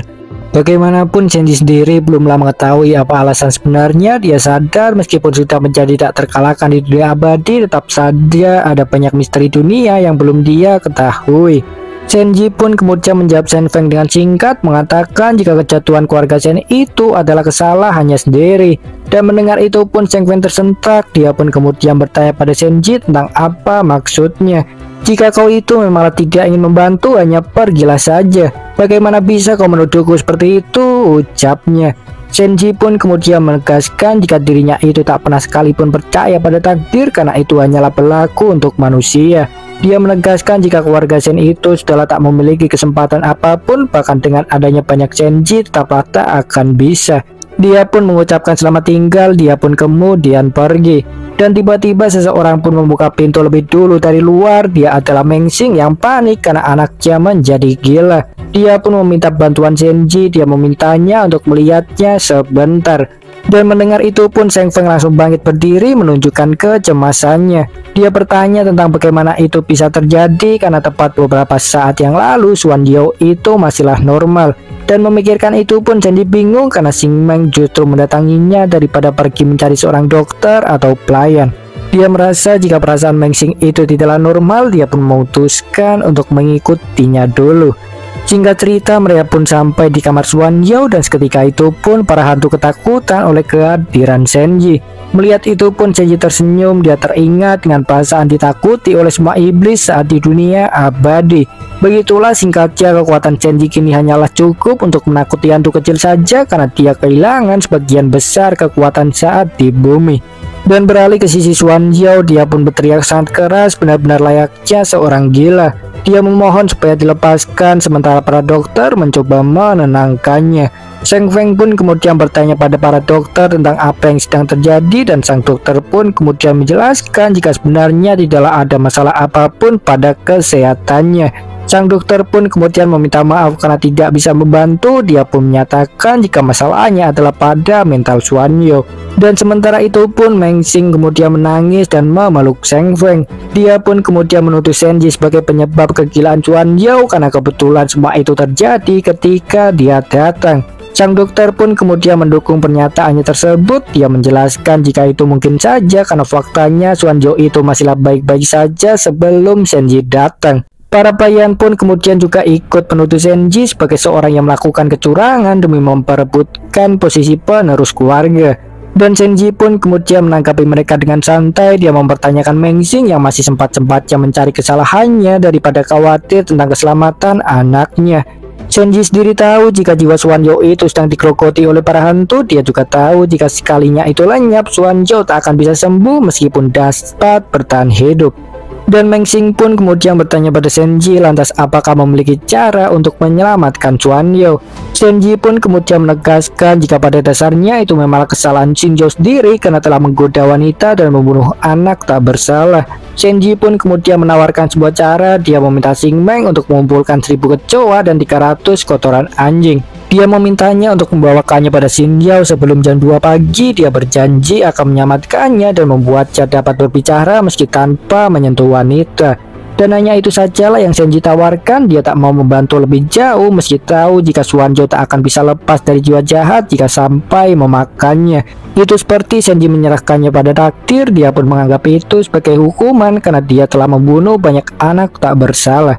Bagaimanapun Zenji sendiri belumlah mengetahui apa alasan sebenarnya. Dia sadar meskipun sudah menjadi tak terkalahkan di dunia abadi, tetap saja ada banyak misteri dunia yang belum dia ketahui. Zenji pun kemudian menjawab Sheng Feng dengan singkat, mengatakan jika kejatuhan keluarga Shen itu adalah kesalahannya sendiri. Dan mendengar itu pun Sheng Feng tersentak. Dia pun kemudian bertanya pada Zenji tentang apa maksudnya. Jika kau itu memang tidak ingin membantu, hanya pergilah saja. Bagaimana bisa kau menuduhku seperti itu? Ucapnya. Zenji pun kemudian menegaskan jika dirinya itu tak pernah sekalipun percaya pada takdir karena itu hanyalah berlaku untuk manusia. Dia menegaskan jika keluarga Shen itu sudahlah tak memiliki kesempatan apapun, bahkan dengan adanya banyak Zenji tetaplah tak akan bisa. Dia pun mengucapkan selamat tinggal. Dia pun kemudian pergi. Dan tiba-tiba seseorang pun membuka pintu lebih dulu dari luar. Dia adalah Meng Xing yang panik karena anaknya menjadi gila. Dia pun meminta bantuan Zenji. Dia memintanya untuk melihatnya sebentar. Dan mendengar itu pun Sheng Feng langsung bangkit berdiri menunjukkan kecemasannya. Dia bertanya tentang bagaimana itu bisa terjadi karena tepat beberapa saat yang lalu Xuan Yao itu masihlah normal. Dan memikirkan itu pun Zenji bingung karena Xing Meng justru mendatanginya daripada pergi mencari seorang dokter atau pelayan. Dia merasa jika perasaan Meng Xing itu tidaklah normal, dia pun memutuskan untuk mengikutinya dulu. Singkat cerita, mereka pun sampai di kamar Xuan Yao dan seketika itu pun para hantu ketakutan oleh kehadiran Zenji. Melihat itu pun Zenji tersenyum. Dia teringat dengan perasaan ditakuti oleh semua iblis saat di dunia abadi. Begitulah singkatnya kekuatan Zenji kini hanyalah cukup untuk menakuti hantu kecil saja karena dia kehilangan sebagian besar kekuatan saat di bumi. Dan beralih ke sisi Xuan Yao, dia pun berteriak sangat keras, benar-benar layaknya seorang gila. Dia memohon supaya dilepaskan sementara para dokter mencoba menenangkannya. Sheng Feng pun kemudian bertanya pada para dokter tentang apa yang sedang terjadi dan sang dokter pun kemudian menjelaskan jika sebenarnya tidaklah ada masalah apapun pada kesehatannya. Sang dokter pun kemudian meminta maaf karena tidak bisa membantu. Dia pun menyatakan jika masalahnya adalah pada mental Xuan Yao. Dan sementara itu pun Meng Xing kemudian menangis dan memeluk Sheng Feng. Dia pun kemudian menuduh Zenji sebagai penyebab kegilaan Xuan Yao karena kebetulan semua itu terjadi ketika dia datang. Sang dokter pun kemudian mendukung pernyataannya tersebut. Dia menjelaskan jika itu mungkin saja karena faktanya Xuan Yao itu masihlah baik-baik saja sebelum Zenji datang. Para pelayan pun kemudian juga ikut menuduh Zenji sebagai seorang yang melakukan kecurangan demi memperebutkan posisi penerus keluarga. Dan Zenji pun kemudian menanggapi mereka dengan santai. Dia mempertanyakan Meng Xing yang masih sempat-sempatnya mencari kesalahannya daripada khawatir tentang keselamatan anaknya. Zenji sendiri tahu jika jiwa Xuan Yao itu sedang digerogoti oleh para hantu. Dia juga tahu jika sekalinya itu lenyap, Xuan Yao tak akan bisa sembuh meskipun dapat bertahan hidup. Dan Meng Xing pun kemudian bertanya pada Zenji, lantas apakah memiliki cara untuk menyelamatkan Xuan Yao. Zenji pun kemudian menegaskan jika pada dasarnya itu memang kesalahan Xing Yao sendiri karena telah menggoda wanita dan membunuh anak tak bersalah. Zenji pun kemudian menawarkan sebuah cara. Dia meminta Xing Meng untuk mengumpulkan 1000 kecoa dan 300 kotoran anjing. Dia memintanya untuk membawakannya pada Xing Yao sebelum jam 2 pagi. Dia berjanji akan menyelamatkannya dan membuatnya dapat berbicara meski tanpa menyentuh wanita. Dan hanya itu sajalah yang Zenji tawarkan. Dia tak mau membantu lebih jauh meski tahu jika Xuan Yao tak akan bisa lepas dari jiwa jahat jika sampai memakannya. Itu seperti Zenji menyerahkannya pada takdir. Dia pun menganggap itu sebagai hukuman karena dia telah membunuh banyak anak tak bersalah.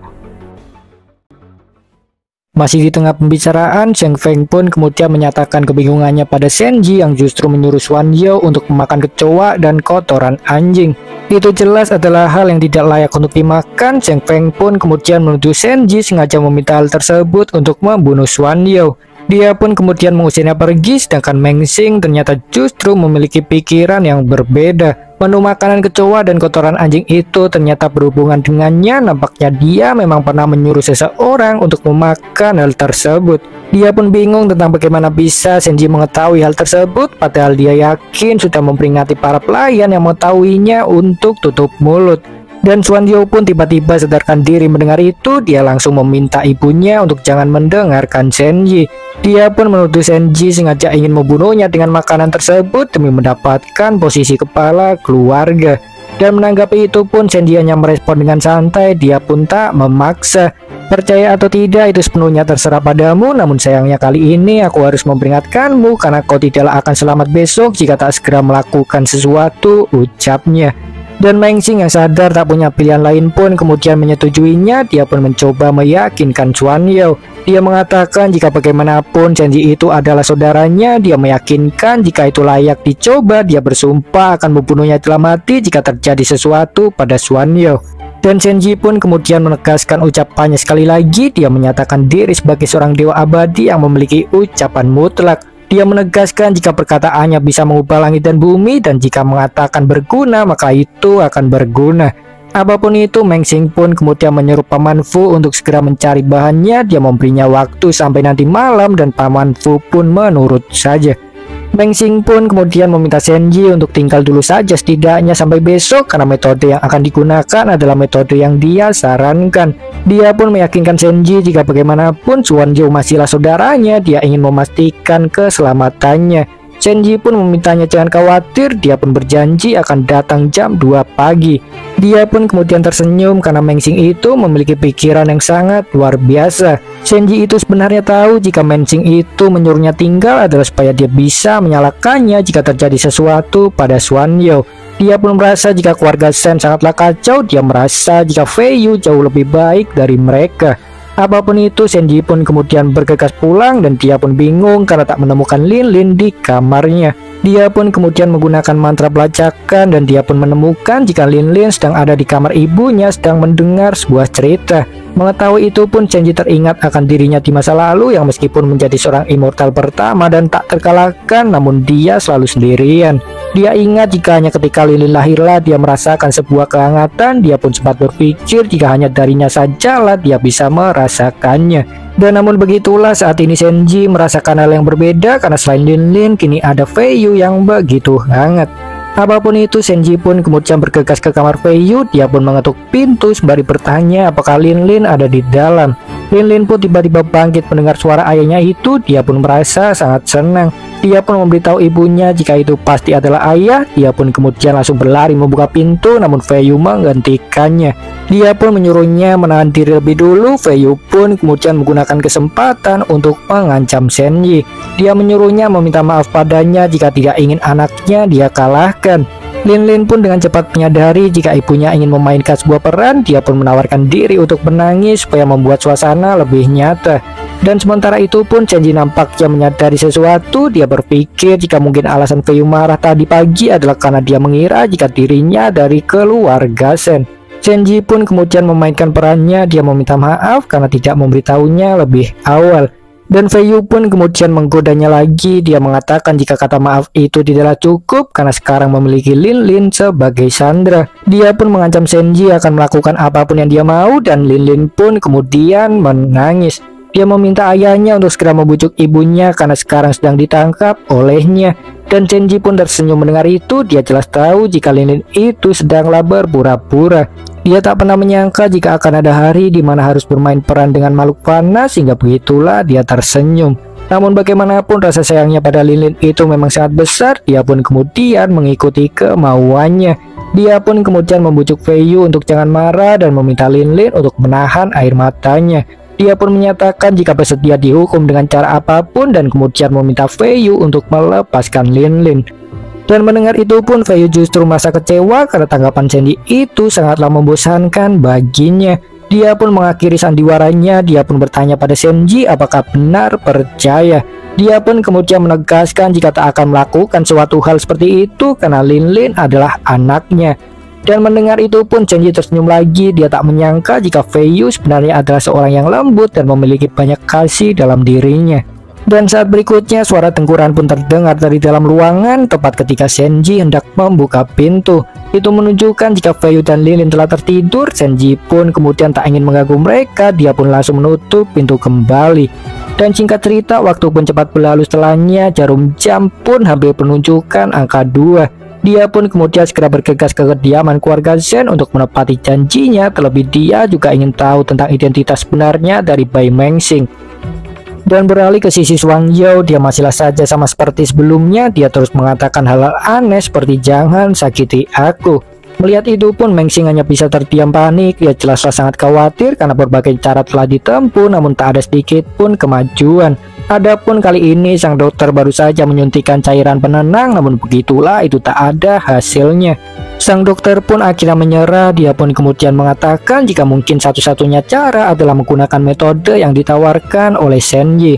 Masih di tengah pembicaraan, Zhang Feng pun kemudian menyatakan kebingungannya pada Shenji yang justru menyuruh Xuan Yao untuk memakan kecoa dan kotoran anjing. Itu jelas adalah hal yang tidak layak untuk dimakan. Zhang Feng pun kemudian menuduh Shenji sengaja meminta hal tersebut untuk membunuh Xuan Yao. Dia pun kemudian mengusirnya pergi, sedangkan Meng Xing ternyata justru memiliki pikiran yang berbeda. Menu makanan kecoa dan kotoran anjing itu ternyata berhubungan dengannya. Nampaknya dia memang pernah menyuruh seseorang untuk memakan hal tersebut. Dia pun bingung tentang bagaimana bisa Shenji mengetahui hal tersebut, padahal dia yakin sudah memperingati para pelayan yang mengetahuinya untuk tutup mulut. Dan Xuan Yao pun tiba-tiba sadarkan diri mendengar itu. Dia langsung meminta ibunya untuk jangan mendengarkan Shenji. Dia pun menuduh Shenji sengaja ingin membunuhnya dengan makanan tersebut demi mendapatkan posisi kepala keluarga. Dan menanggapi itu pun Shenji hanya merespon dengan santai. Dia pun tak memaksa. Percaya atau tidak itu sepenuhnya terserah padamu, namun sayangnya kali ini aku harus memperingatkanmu karena kau tidaklah akan selamat besok jika tak segera melakukan sesuatu, ucapnya. Dan Meng Xing yang sadar tak punya pilihan lain pun kemudian menyetujuinya. Dia pun mencoba meyakinkan Xuan Yao. Dia mengatakan jika bagaimanapun Shenji itu adalah saudaranya. Dia meyakinkan jika itu layak dicoba. Dia bersumpah akan membunuhnya dalam hati jika terjadi sesuatu pada Xuan Yao. Dan Shenji pun kemudian menegaskan ucapannya sekali lagi. Dia menyatakan diri sebagai seorang dewa abadi yang memiliki ucapan mutlak. Dia menegaskan jika perkataannya bisa mengubah langit dan bumi, dan jika mengatakan berguna maka itu akan berguna. Apapun itu, Meng Xing pun kemudian menyuruh Paman Fu untuk segera mencari bahannya. Dia memberinya waktu sampai nanti malam dan Paman Fu pun menurut saja. Meng Xing pun kemudian meminta Shenji untuk tinggal dulu saja setidaknya sampai besok karena metode yang akan digunakan adalah metode yang dia sarankan. Dia pun meyakinkan Shenji jika bagaimanapun Xuan Yao masihlah saudaranya. Dia ingin memastikan keselamatannya. Shenji pun memintanya jangan khawatir. Dia pun berjanji akan datang jam 2 pagi. Dia pun kemudian tersenyum karena Meng Xing itu memiliki pikiran yang sangat luar biasa. Shenji itu sebenarnya tahu jika Meng Xing itu menyuruhnya tinggal adalah supaya dia bisa menyalakannya jika terjadi sesuatu pada Xuan Yao. Dia pun merasa jika keluarga Shen sangatlah kacau. Dia merasa jika Fei Yu jauh lebih baik dari mereka. Apapun itu, Shenji pun kemudian bergegas pulang dan dia pun bingung karena tak menemukan Lin Lin di kamarnya. Dia pun kemudian menggunakan mantra pelacakan dan dia pun menemukan jika Lin Lin sedang ada di kamar ibunya sedang mendengar sebuah cerita. Mengetahui itu pun Shenji teringat akan dirinya di masa lalu yang meskipun menjadi seorang immortal pertama dan tak terkalahkan, namun dia selalu sendirian. Dia ingat jika hanya ketika Lilin lahirlah dia merasakan sebuah kehangatan. Dia pun sempat berpikir jika hanya darinya sajalah dia bisa merasakannya. Dan namun begitulah saat ini Shenji merasakan hal yang berbeda karena selain Lin kini ada Fei Yu yang begitu hangat. Apapun itu, Shenji pun kemudian bergegas ke kamar Fei Yu. Dia pun mengetuk pintu sembari bertanya apakah Lin ada di dalam. Lin pun tiba-tiba bangkit mendengar suara ayahnya itu. Dia pun merasa sangat senang. Dia pun memberitahu ibunya jika itu pasti adalah ayah. Dia pun kemudian langsung berlari membuka pintu, namun Fei Yu menghentikannya. Dia pun menyuruhnya menahan diri lebih dulu. Fei Yu pun kemudian menggunakan kesempatan untuk mengancam Shenji. Dia menyuruhnya meminta maaf padanya jika tidak ingin anaknya dia kalahkan. Lin pun dengan cepat menyadari jika ibunya ingin memainkan sebuah peran. Dia pun menawarkan diri untuk menangis supaya membuat suasana lebih nyata. Dan sementara itu pun Shenji nampaknya menyadari sesuatu. Dia berpikir jika mungkin alasan Fei Yu marah tadi pagi adalah karena dia mengira jika dirinya dari keluarga Shen. Shenji pun kemudian memainkan perannya. Dia meminta maaf karena tidak memberitahunya lebih awal. Dan Fei Yu pun kemudian menggodanya lagi. Dia mengatakan jika kata maaf itu tidaklah cukup karena sekarang memiliki Lin sebagai sandera. Dia pun mengancam Shenji akan melakukan apapun yang dia mau, dan Lin pun kemudian menangis. Dia meminta ayahnya untuk segera membujuk ibunya karena sekarang sedang ditangkap olehnya. Dan Shenji pun tersenyum mendengar itu. Dia jelas tahu jika Lin itu sedanglah berpura-pura. Dia tak pernah menyangka jika akan ada hari di mana harus bermain peran dengan makhluk panas, sehingga begitulah dia tersenyum. Namun bagaimanapun rasa sayangnya pada Lin itu memang sangat besar. Dia pun kemudian mengikuti kemauannya. Dia pun kemudian membujuk Fei Yu untuk jangan marah dan meminta Lin untuk menahan air matanya. Dia pun menyatakan jika bersedia dihukum dengan cara apapun dan kemudian meminta Fei Yu untuk melepaskan Lin. Dan mendengar itu pun Fei Yu justru merasa kecewa karena tanggapan Shenji itu sangatlah membosankan baginya. Dia pun mengakhiri sandiwaranya, dia pun bertanya pada Senji apakah benar percaya. Dia pun kemudian menegaskan jika tak akan melakukan suatu hal seperti itu karena Lin adalah anaknya. Dan mendengar itu pun Senji tersenyum lagi, dia tak menyangka jika Feiyu sebenarnya adalah seorang yang lembut dan memiliki banyak kasih dalam dirinya. Dan saat berikutnya suara tengkuran pun terdengar dari dalam ruangan tepat ketika Senji hendak membuka pintu. Itu menunjukkan jika Feiyu dan Lin telah tertidur. Senji pun kemudian tak ingin mengganggu mereka, dia pun langsung menutup pintu kembali. Dan singkat cerita, waktu pun cepat berlalu setelahnya, jarum jam pun hampir menunjukkan angka 2. Dia pun kemudian segera bergegas ke kediaman keluarga Zen untuk menepati janjinya, terlebih dia juga ingin tahu tentang identitas sebenarnya dari bayi Mengxing. Dan beralih ke sisi Shuang Yao, dia masihlah saja sama seperti sebelumnya, dia terus mengatakan hal-hal aneh seperti jangan sakiti aku. Melihat itu pun Mengxing hanya bisa terdiam panik, dia jelaslah sangat khawatir karena berbagai cara telah ditempuh namun tak ada sedikit pun kemajuan. Adapun kali ini sang dokter baru saja menyuntikkan cairan penenang, namun begitulah itu tak ada hasilnya. Sang dokter pun akhirnya menyerah, dia pun kemudian mengatakan jika mungkin satu-satunya cara adalah menggunakan metode yang ditawarkan oleh Senji.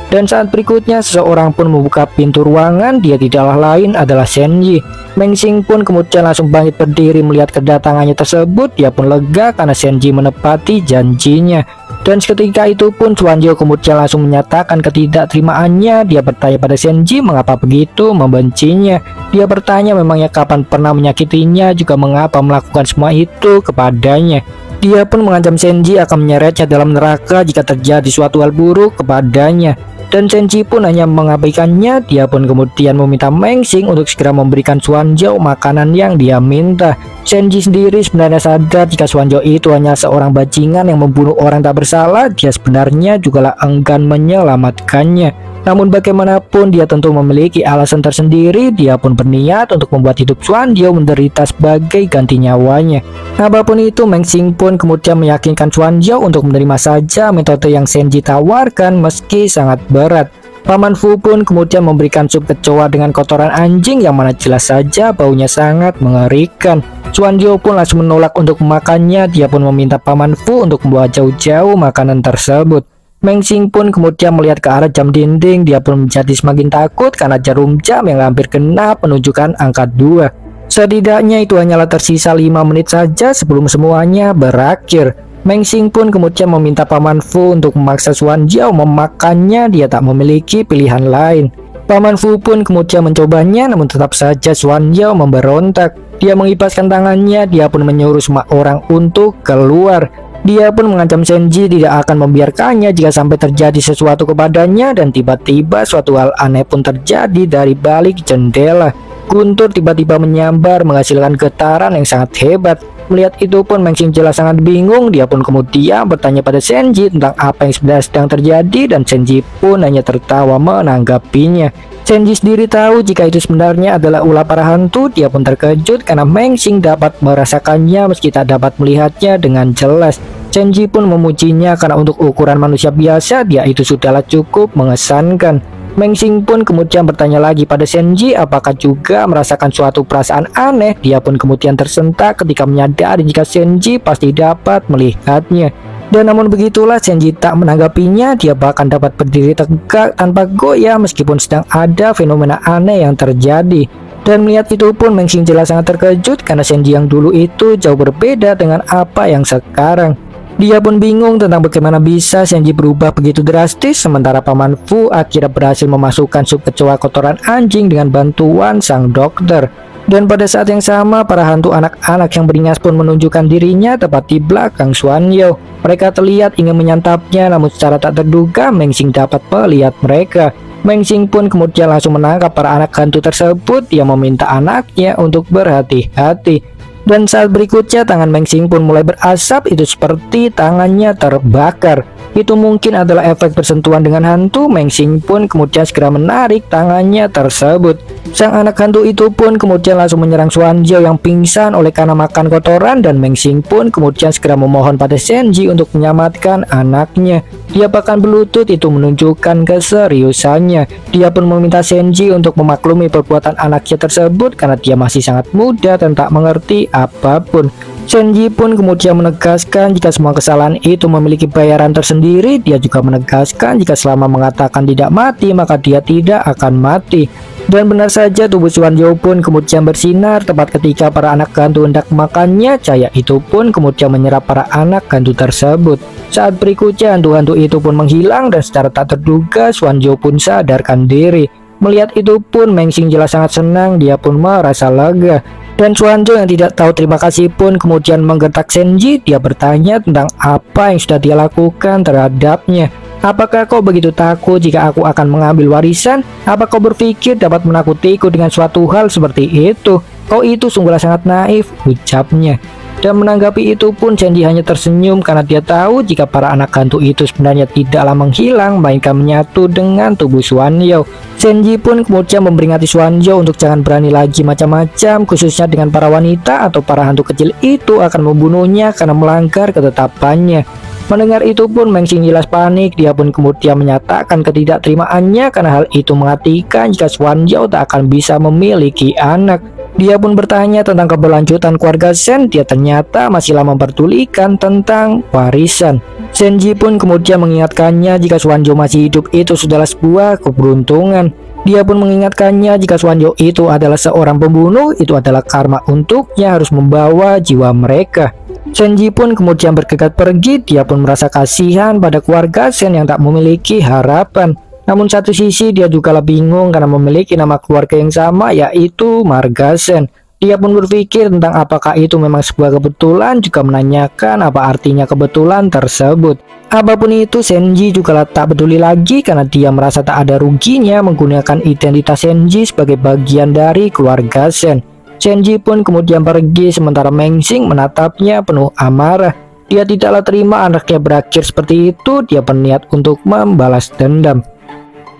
Dan saat berikutnya seseorang pun membuka pintu ruangan, dia tidaklah lain adalah Senji. Mengxing pun kemudian langsung bangkit berdiri melihat kedatangannya tersebut, dia pun lega karena Senji menepati janjinya. Dan seketika itu pun Shuang Yao kemudian langsung menyatakan ketidakterimaannya. Dia bertanya pada Senji mengapa begitu membencinya. Dia bertanya memangnya kapan pernah menyakitinya, juga mengapa melakukan semua itu kepadanya. Dia pun mengancam Senji akan menyeretnya dalam neraka jika terjadi suatu hal buruk kepadanya. Dan Senji pun hanya mengabaikannya. Dia pun kemudian meminta Mengxing untuk segera memberikan Shuang Yao makanan yang dia minta. Senji sendiri sebenarnya sadar jika Shuang Yao itu hanya seorang bajingan yang membunuh orang tak bersalah. Dia sebenarnya jugalah enggan menyelamatkannya. Namun bagaimanapun dia tentu memiliki alasan tersendiri. Dia pun berniat untuk membuat hidup Shuang Yao menderita sebagai ganti nyawanya. Apapun itu, Mengxing pun kemudian meyakinkan Shuang Yao untuk menerima saja metode yang Senji tawarkan meski sangat berat. Paman Fu pun kemudian memberikan sup kecoa dengan kotoran anjing yang mana jelas saja baunya sangat mengerikan. Shuang Yao pun langsung menolak untuk memakannya. Dia pun meminta Paman Fu untuk membawa jauh-jauh makanan tersebut. Mengxing pun kemudian melihat ke arah jam dinding. Dia pun menjadi semakin takut karena jarum jam yang hampir genap menunjukkan angka 2. Setidaknya itu hanyalah tersisa 5 menit saja sebelum semuanya berakhir. Mengxing pun kemudian meminta Paman Fu untuk memaksa Shuang Yao memakannya. Dia tak memiliki pilihan lain. Paman Fu pun kemudian mencobanya, namun tetap saja Shuang Yao memberontak. Dia mengipaskan tangannya. Dia pun menyuruh semua orang untuk keluar. Dia pun mengancam Senji tidak akan membiarkannya jika sampai terjadi sesuatu kepadanya. Dan tiba-tiba suatu hal aneh pun terjadi dari balik jendela. Guntur tiba-tiba menyambar menghasilkan getaran yang sangat hebat. Melihat itu pun Mengxing jelas sangat bingung. Dia pun kemudian bertanya pada Senji tentang apa yang sebenarnya sedang terjadi, dan Senji pun hanya tertawa menanggapinya. Senji sendiri tahu jika itu sebenarnya adalah ulah para hantu. Dia pun terkejut karena Mengxing dapat merasakannya meski tak dapat melihatnya dengan jelas. Senji pun memujinya karena untuk ukuran manusia biasa dia itu sudahlah cukup mengesankan. Mengxing pun kemudian bertanya lagi pada Senji apakah juga merasakan suatu perasaan aneh. Dia pun kemudian tersentak ketika menyadari jika Senji pasti dapat melihatnya. Dan namun begitulah, Senji tak menanggapinya. Dia bahkan dapat berdiri tegak tanpa goyah meskipun sedang ada fenomena aneh yang terjadi. Dan melihat itu pun Mengxing jelas sangat terkejut karena Senji yang dulu itu jauh berbeda dengan apa yang sekarang. Dia pun bingung tentang bagaimana bisa Senji berubah begitu drastis, sementara Paman Fu akhirnya berhasil memasukkan sup kecoa kotoran anjing dengan bantuan sang dokter. Dan pada saat yang sama, para hantu anak-anak yang beringas pun menunjukkan dirinya tepat di belakang Shuang Yao. Mereka terlihat ingin menyantapnya, namun secara tak terduga Mengxing dapat melihat mereka. Mengxing pun kemudian langsung menangkap para anak hantu tersebut. Dia meminta anaknya untuk berhati-hati. Dan saat berikutnya tangan Mengxing pun mulai berasap, itu seperti tangannya terbakar. Itu mungkin adalah efek bersentuhan dengan hantu. Mengxing pun kemudian segera menarik tangannya tersebut. Sang anak hantu itu pun kemudian langsung menyerang Shuang Yao yang pingsan oleh karena makan kotoran, dan Mengxing pun kemudian segera memohon pada Senji untuk menyelamatkan anaknya. Dia bahkan berlutut, itu menunjukkan keseriusannya. Dia pun meminta Senji untuk memaklumi perbuatan anaknya tersebut karena dia masih sangat muda dan tak mengerti apapun. Senji pun kemudian menegaskan jika semua kesalahan itu memiliki bayaran tersendiri. Dia juga menegaskan jika selama mengatakan tidak mati maka dia tidak akan mati. Dan benar saja tubuh Swanjo pun kemudian bersinar tepat ketika para anak gantu hendak makannya. Cahaya itu pun kemudian menyerap para anak gantu tersebut. Saat berikutnya hantu-hantu itu pun menghilang dan secara tak terduga Swanjo pun sadarkan diri. Melihat itu pun Mengsing jelas sangat senang, dia pun merasa lega. Dan Swanjo yang tidak tahu terima kasih pun kemudian menggertak Senji. Dia bertanya tentang apa yang sudah dia lakukan terhadapnya. Apakah kau begitu takut jika aku akan mengambil warisan? Apa kau berpikir dapat menakutiku dengan suatu hal seperti itu? Kau itu sungguhlah sangat naif, ucapnya. Dan menanggapi itu pun Senji hanya tersenyum karena dia tahu jika para anak gantu itu sebenarnya tidaklah menghilang melainkan menyatu dengan tubuh Swanjo. Senji pun kemudian memperingati Swanjo untuk jangan berani lagi macam-macam, khususnya dengan para wanita atau para hantu kecil itu akan membunuhnya karena melanggar ketetapannya. Mendengar itu pun Mengsing jelas panik. Dia pun kemudian menyatakan ketidakterimaannya karena hal itu mengartikan jika Swanjo tak akan bisa memiliki anak. Dia pun bertanya tentang keberlanjutan keluarga Sen. Dia ternyata masihlah memperdulikan tentang warisan. Senji pun kemudian mengingatkannya jika Swanjo masih hidup itu sudahlah sebuah keberuntungan. Dia pun mengingatkannya jika Swanjo itu adalah seorang pembunuh, itu adalah karma untuknya harus membawa jiwa mereka. Senji pun kemudian bergegas pergi. Dia pun merasa kasihan pada keluarga Sen yang tak memiliki harapan. Namun satu sisi dia juga bingung karena memiliki nama keluarga yang sama, yaitu marga Sen. Dia pun berpikir tentang apakah itu memang sebuah kebetulan, juga menanyakan apa artinya kebetulan tersebut. Apapun itu, Senji juga tak peduli lagi karena dia merasa tak ada ruginya menggunakan identitas Senji sebagai bagian dari keluarga Sen. Senji pun kemudian pergi sementara Mengsing menatapnya penuh amarah. Dia tidaklah terima anaknya berakhir seperti itu. Dia berniat untuk membalas dendam.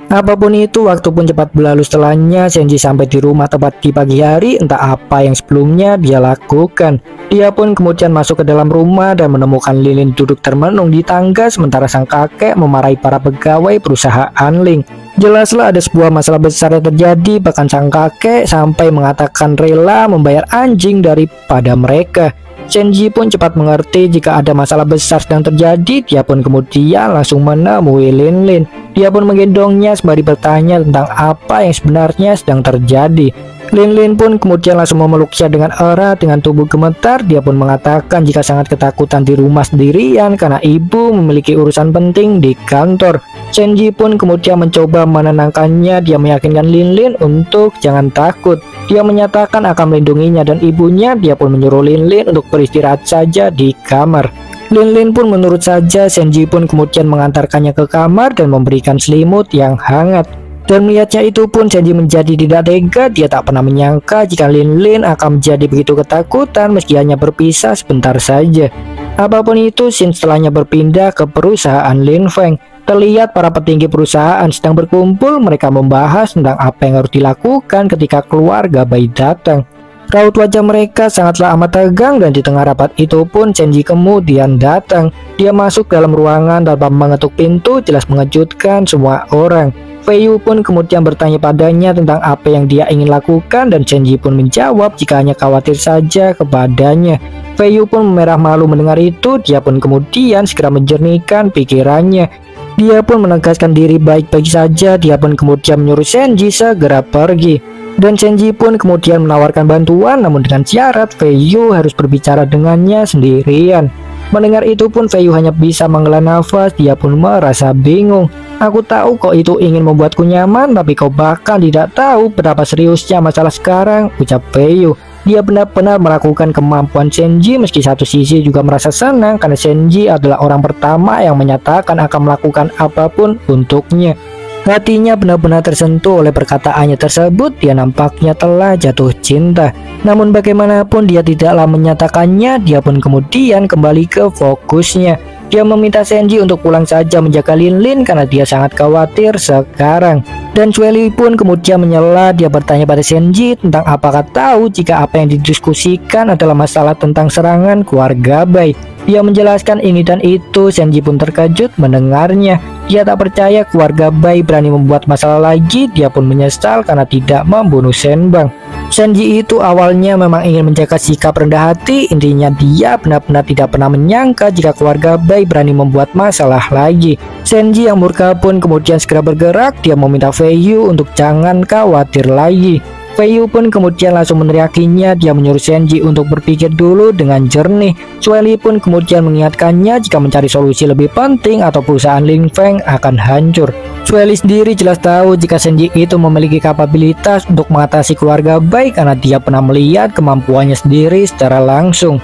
Apapun itu, waktu pun cepat berlalu setelahnya. Senji sampai di rumah tepat di pagi hari. Entah apa yang sebelumnya dia lakukan. Dia pun kemudian masuk ke dalam rumah dan menemukan Lilin duduk termenung di tangga sementara sang kakek memarahi para pegawai perusahaan Ling. Jelaslah ada sebuah masalah besar yang terjadi, bahkan sang kakek sampai mengatakan rela membayar anjing daripada mereka. Senji pun cepat mengerti jika ada masalah besar sedang terjadi. Dia pun kemudian langsung menemui Lin. Dia pun menggendongnya sembari bertanya tentang apa yang sebenarnya sedang terjadi. Lin pun kemudian langsung memeluknya dengan erat dengan tubuh gemetar. Dia pun mengatakan jika sangat ketakutan di rumah sendirian karena ibu memiliki urusan penting di kantor. Senji pun kemudian mencoba menenangkannya. Dia meyakinkan Lin untuk jangan takut. Dia menyatakan akan melindunginya dan ibunya. Dia pun menyuruh Lin untuk beristirahat saja di kamar. Lin pun menurut saja. Senji pun kemudian mengantarkannya ke kamar dan memberikan selimut yang hangat. Dan melihatnya itu pun Senji menjadi tidak tega. Dia tak pernah menyangka jika Lin akan menjadi begitu ketakutan meski hanya berpisah sebentar saja. Apapun itu, scene setelahnya berpindah ke perusahaan Lin Feng. Terlihat para petinggi perusahaan sedang berkumpul. Mereka membahas tentang apa yang harus dilakukan ketika keluarga bayi datang. Raut wajah mereka sangatlah amat tegang dan di tengah rapat itu pun Senji kemudian datang. Dia masuk dalam ruangan tanpa mengetuk pintu, jelas mengejutkan semua orang. Fei Yu pun kemudian bertanya padanya tentang apa yang dia ingin lakukan dan Senji pun menjawab jika hanya khawatir saja kepadanya. Fei Yu pun memerah malu mendengar itu. Dia pun kemudian segera menjernihkan pikirannya. Dia pun menegaskan diri baik-baik saja. Dia pun kemudian menyuruh Senji segera pergi. Dan Senji pun kemudian menawarkan bantuan, namun dengan syarat Fei Yu harus berbicara dengannya sendirian. Mendengar itu pun Fei Yu hanya bisa menghela nafas. Dia pun merasa bingung. Aku tahu kau itu ingin membuatku nyaman, tapi kau bahkan tidak tahu betapa seriusnya masalah sekarang, ucap Fei Yu. Dia benar-benar melakukan kemampuan Senji, meski satu sisi juga merasa senang karena Senji adalah orang pertama yang menyatakan akan melakukan apapun untuknya. Hatinya benar-benar tersentuh oleh perkataannya tersebut. Dia nampaknya telah jatuh cinta. Namun bagaimanapun dia tidaklah menyatakannya. Dia pun kemudian kembali ke fokusnya. Dia meminta Senji untuk pulang saja menjaga Lin karena dia sangat khawatir sekarang. Dan Sueli pun kemudian menyela. Dia bertanya pada Senji tentang apakah tahu jika apa yang didiskusikan adalah masalah tentang serangan keluarga Bai. Dia menjelaskan ini dan itu. Senji pun terkejut mendengarnya. Dia tak percaya keluarga Bai berani membuat masalah lagi. Dia pun menyesal karena tidak membunuh Senbang. Senji itu awalnya memang ingin menjaga sikap rendah hati, intinya dia benar-benar tidak pernah menyangka jika keluarga Bai berani membuat masalah lagi. Senji yang murka pun kemudian segera bergerak, dia meminta Feiyu untuk jangan khawatir lagi. Feiyu pun kemudian langsung meneriakinya, dia menyuruh Senji untuk berpikir dulu dengan jernih. Sueli pun kemudian mengingatkannya jika mencari solusi lebih penting atau perusahaan Lin Feng akan hancur. Sueli sendiri jelas tahu jika Senji itu memiliki kapabilitas untuk mengatasi keluarga Bai karena dia pernah melihat kemampuannya sendiri secara langsung.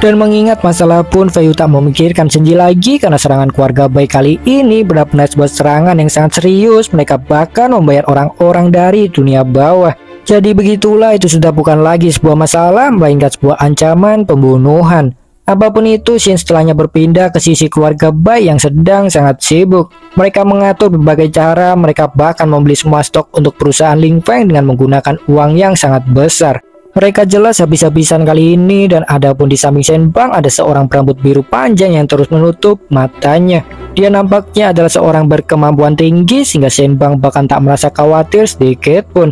Dan mengingat masalah pun, Feiyu tak memikirkan Senji lagi karena serangan keluarga Bai kali ini benar-benar sebuah serangan yang sangat serius. Mereka bahkan membayar orang-orang dari dunia bawah. Jadi begitulah, itu sudah bukan lagi sebuah masalah, melainkan sebuah ancaman pembunuhan. Apapun itu, scene setelahnya berpindah ke sisi keluarga Bai yang sedang sangat sibuk. Mereka mengatur berbagai cara, mereka bahkan membeli semua stok untuk perusahaan Lin Feng dengan menggunakan uang yang sangat besar. Mereka jelas habis-habisan kali ini, dan adapun di samping Shen Bang ada seorang berambut biru panjang yang terus menutup matanya. Dia nampaknya adalah seorang berkemampuan tinggi sehingga Shen Bang bahkan tak merasa khawatir sedikit pun.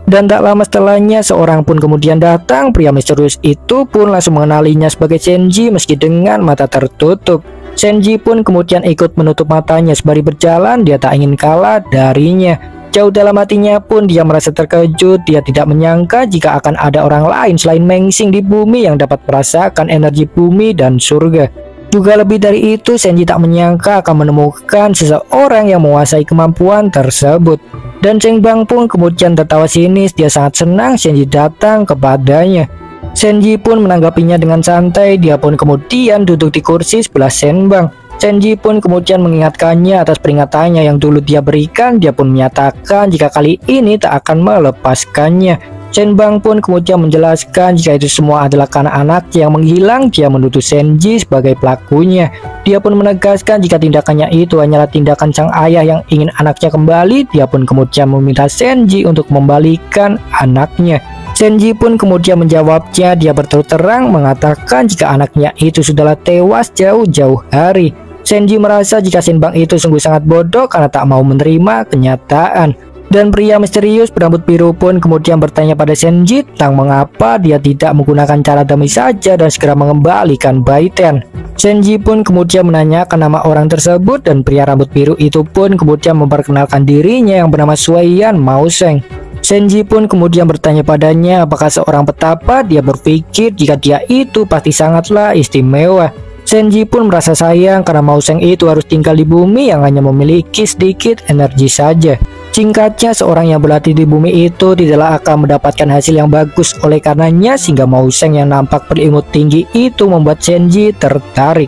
Dan tak lama setelahnya seorang pun kemudian datang. Pria misterius itu pun langsung mengenalinya sebagai Senji meski dengan mata tertutup. Senji pun kemudian ikut menutup matanya sembari berjalan, dia tak ingin kalah darinya. Jauh dalam hatinya pun dia merasa terkejut, dia tidak menyangka jika akan ada orang lain selain Mengsing di bumi yang dapat merasakan energi bumi dan surga. Juga lebih dari itu, Senji tak menyangka akan menemukan seseorang yang menguasai kemampuan tersebut. Dan Shen Bang pun kemudian tertawa sinis, dia sangat senang Senji datang kepadanya. Senji pun menanggapinya dengan santai, dia pun kemudian duduk di kursi sebelah Shen Bang. Senji pun kemudian mengingatkannya atas peringatannya yang dulu dia berikan, dia pun menyatakan jika kali ini tak akan melepaskannya. Shen Bang pun kemudian menjelaskan jika itu semua adalah karena anak yang menghilang. Dia menuduh Senji sebagai pelakunya. Dia pun menegaskan jika tindakannya itu hanyalah tindakan sang ayah yang ingin anaknya kembali. Dia pun kemudian meminta Senji untuk membalikan anaknya. Senji pun kemudian menjawabnya, dia berterus terang mengatakan jika anaknya itu sudahlah tewas jauh-jauh hari. Senji merasa jika Shen Bang itu sungguh sangat bodoh karena tak mau menerima kenyataan. Dan pria misterius berambut biru pun kemudian bertanya pada Senji tentang mengapa dia tidak menggunakan cara damai saja dan segera mengembalikan Bai Tian. Senji pun kemudian menanyakan nama orang tersebut dan pria rambut biru itu pun kemudian memperkenalkan dirinya yang bernama Suiyan Mao Sheng. Senji pun kemudian bertanya padanya apakah seorang petapa. Dia berpikir jika dia itu pasti sangatlah istimewa. Senji pun merasa sayang karena Mao Sheng itu harus tinggal di bumi yang hanya memiliki sedikit energi saja. Singkatnya, seorang yang berlatih di bumi itu tidaklah akan mendapatkan hasil yang bagus oleh karenanya, sehingga Mao Sheng yang nampak berilmu tinggi itu membuat Senji tertarik.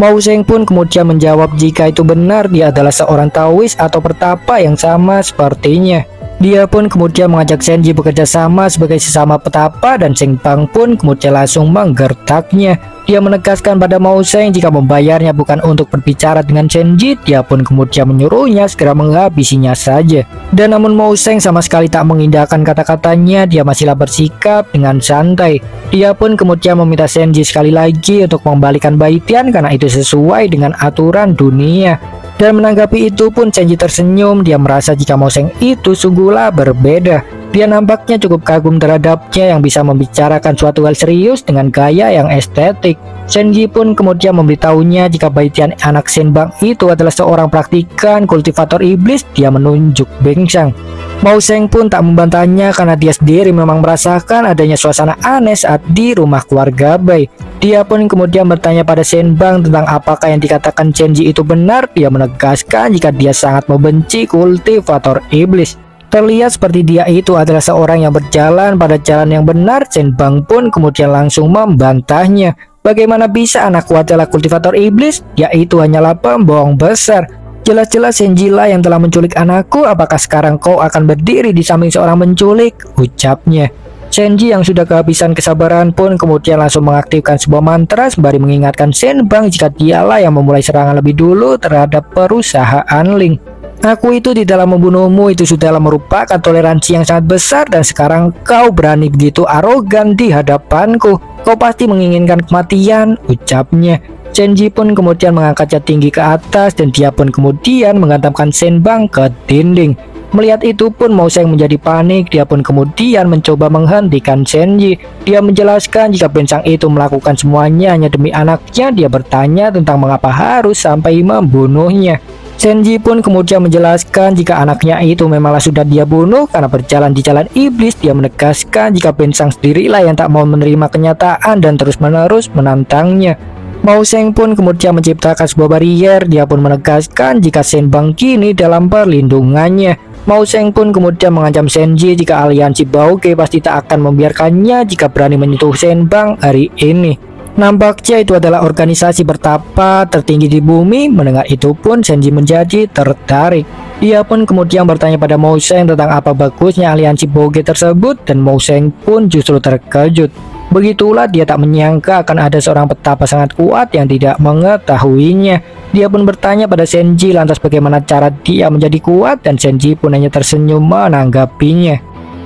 Mao Sheng pun kemudian menjawab jika itu benar, dia adalah seorang Taois atau pertapa yang sama sepertinya. Dia pun kemudian mengajak Senji bekerja sama sebagai sesama petapa dan Shen Bang pun kemudian langsung menggertaknya. Dia menegaskan pada Mao Sheng jika membayarnya bukan untuk berbicara dengan Senji, dia pun kemudian menyuruhnya segera menghabisinya saja. Dan namun Mao Sheng sama sekali tak mengindahkan kata-katanya, dia masihlah bersikap dengan santai. Dia pun kemudian meminta Senji sekali lagi untuk mengembalikan Bai Tian karena itu sesuai dengan aturan dunia. Dan menanggapi itu pun Senji tersenyum, dia merasa jika Mao Sheng itu sungguhlah berbeda. Dia nampaknya cukup kagum terhadapnya yang bisa membicarakan suatu hal serius dengan gaya yang estetik. Senji pun kemudian memberitahunya jika Bai Tian anak Shen Bang itu adalah seorang praktikan kultivator iblis. Dia menunjuk Beng Shang. Mao Sheng pun tak membantahnya karena dia sendiri memang merasakan adanya suasana aneh saat di rumah keluarga Bai. Dia pun kemudian bertanya pada Shen Bang tentang apakah yang dikatakan Senji itu benar. Dia menegaskan jika dia sangat membenci kultivator iblis. Terlihat seperti dia itu adalah seorang yang berjalan pada jalan yang benar. Shen Bang pun kemudian langsung membantahnya. Bagaimana bisa anakku adalah kultivator iblis? Dia itu hanyalah pembohong besar. Jelas-jelas Senji lah yang telah menculik anakku. Apakah sekarang kau akan berdiri di samping seorang penculik? Ucapnya. Senji yang sudah kehabisan kesabaran pun kemudian langsung mengaktifkan sebuah mantra sembari mengingatkan Shen Bang jika dialah yang memulai serangan lebih dulu terhadap perusahaan Lin. Aku itu di dalam membunuhmu itu sudah merupakan toleransi yang sangat besar, dan sekarang kau berani begitu arogan di hadapanku. Kau pasti menginginkan kematian, ucapnya. Senji pun kemudian mengangkatnya tinggi ke atas dan dia pun kemudian menghantamkan Shen Bang ke dinding. Melihat itu pun Mao Sheng menjadi panik. Dia pun kemudian mencoba menghentikan Shenji. Dia menjelaskan jika Bensang itu melakukan semuanya hanya demi anaknya. Dia bertanya tentang mengapa harus sampai membunuhnya. Shenji pun kemudian menjelaskan jika anaknya itu memanglah sudah dia bunuh karena berjalan di jalan iblis. Dia menegaskan jika Bensang sendirilah yang tak mau menerima kenyataan dan terus-menerus menantangnya. Mao Sheng pun kemudian menciptakan sebuah barier. Dia pun menegaskan jika Shen Bang kini dalam perlindungannya. Mao Sheng pun kemudian mengancam Shenji jika aliansi Baoge pasti tak akan membiarkannya jika berani menyentuh Shen Bang hari ini. Nampaknya itu adalah organisasi bertapa tertinggi di bumi. Mendengar itu pun Shenji menjadi tertarik. Dia pun kemudian bertanya pada Mao Sheng tentang apa bagusnya aliansi Baoge tersebut, dan Mao Sheng pun justru terkejut. Begitulah dia tak menyangka akan ada seorang petapa sangat kuat yang tidak mengetahuinya. Dia pun bertanya pada Shenji lantas bagaimana cara dia menjadi kuat, dan Shenji pun hanya tersenyum menanggapinya.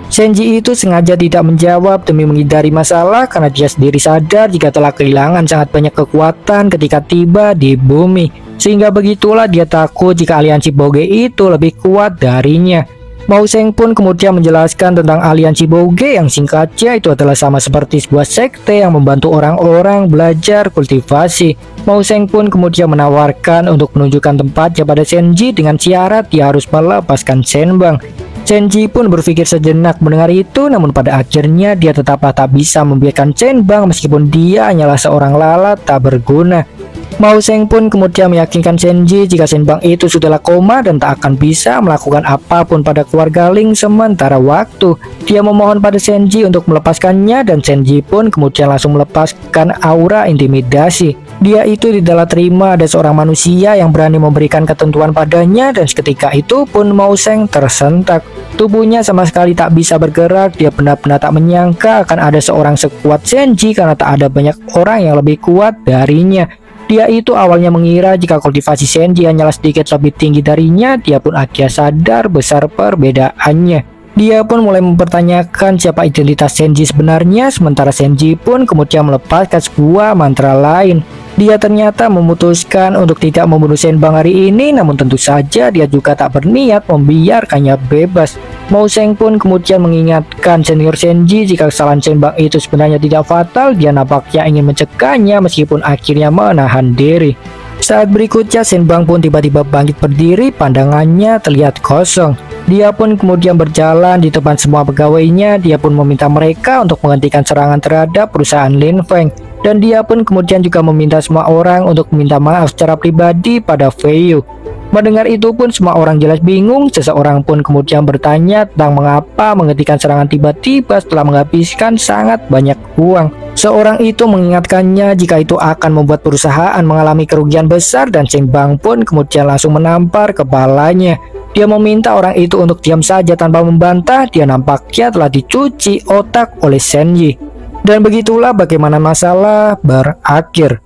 Shenji itu sengaja tidak menjawab demi menghindari masalah karena dia sendiri sadar jika telah kehilangan sangat banyak kekuatan ketika tiba di bumi. Sehingga begitulah dia takut jika aliansi Baoge itu lebih kuat darinya. Mao Sheng pun kemudian menjelaskan tentang aliansi Baoge yang singkatnya itu adalah sama seperti sebuah sekte yang membantu orang-orang belajar kultivasi. Mao Sheng pun kemudian menawarkan untuk menunjukkan tempatnya pada Shenji dengan syarat dia harus melepaskan Shen Bang. Shenji pun berpikir sejenak mendengar itu, namun pada akhirnya dia tetaplah tak bisa membiarkan Shen Bang meskipun dia hanyalah seorang lalat tak berguna. Mao Sheng pun kemudian meyakinkan Shenji jika Shen Bang itu sudahlah koma dan tak akan bisa melakukan apapun pada keluarga Ling sementara waktu. Dia memohon pada Shenji untuk melepaskannya, dan Shenji pun kemudian langsung melepaskan aura intimidasi. Dia itu tidaklah terima ada seorang manusia yang berani memberikan ketentuan padanya, dan seketika itu pun Mao Sheng tersentak. Tubuhnya sama sekali tak bisa bergerak. Dia benar-benar tak menyangka akan ada seorang sekuat Shenji karena tak ada banyak orang yang lebih kuat darinya. Dia itu awalnya mengira jika kultivasi Shenji hanyalah sedikit lebih tinggi darinya. Dia pun akhirnya sadar besar perbedaannya. Dia pun mulai mempertanyakan siapa identitas Shenji sebenarnya, sementara Shenji pun kemudian melepaskan sebuah mantra lain. Dia ternyata memutuskan untuk tidak membunuh Shen Bang hari ini, namun tentu saja dia juga tak berniat membiarkannya bebas. Mao Sheng pun kemudian mengingatkan senior Shenji jika kesalahan Shen Bang itu sebenarnya tidak fatal. Dia nampaknya ingin mencegahnya meskipun akhirnya menahan diri. Saat berikutnya Shen Bang pun tiba-tiba bangkit berdiri, pandangannya terlihat kosong. Dia pun kemudian berjalan di depan semua pegawainya. Dia pun meminta mereka untuk menghentikan serangan terhadap perusahaan Lin Feng. Dan dia pun kemudian juga meminta semua orang untuk meminta maaf secara pribadi pada Fei Yu. Mendengar itu pun semua orang jelas bingung. Seseorang pun kemudian bertanya tentang mengapa menghentikan serangan tiba-tiba setelah menghabiskan sangat banyak uang. Seorang itu mengingatkannya jika itu akan membuat perusahaan mengalami kerugian besar, dan Shen Bang pun kemudian langsung menampar kepalanya. Dia meminta orang itu untuk diam saja tanpa membantah. Dia nampaknya telah dicuci otak oleh Shenji. Dan begitulah bagaimana masalah berakhir.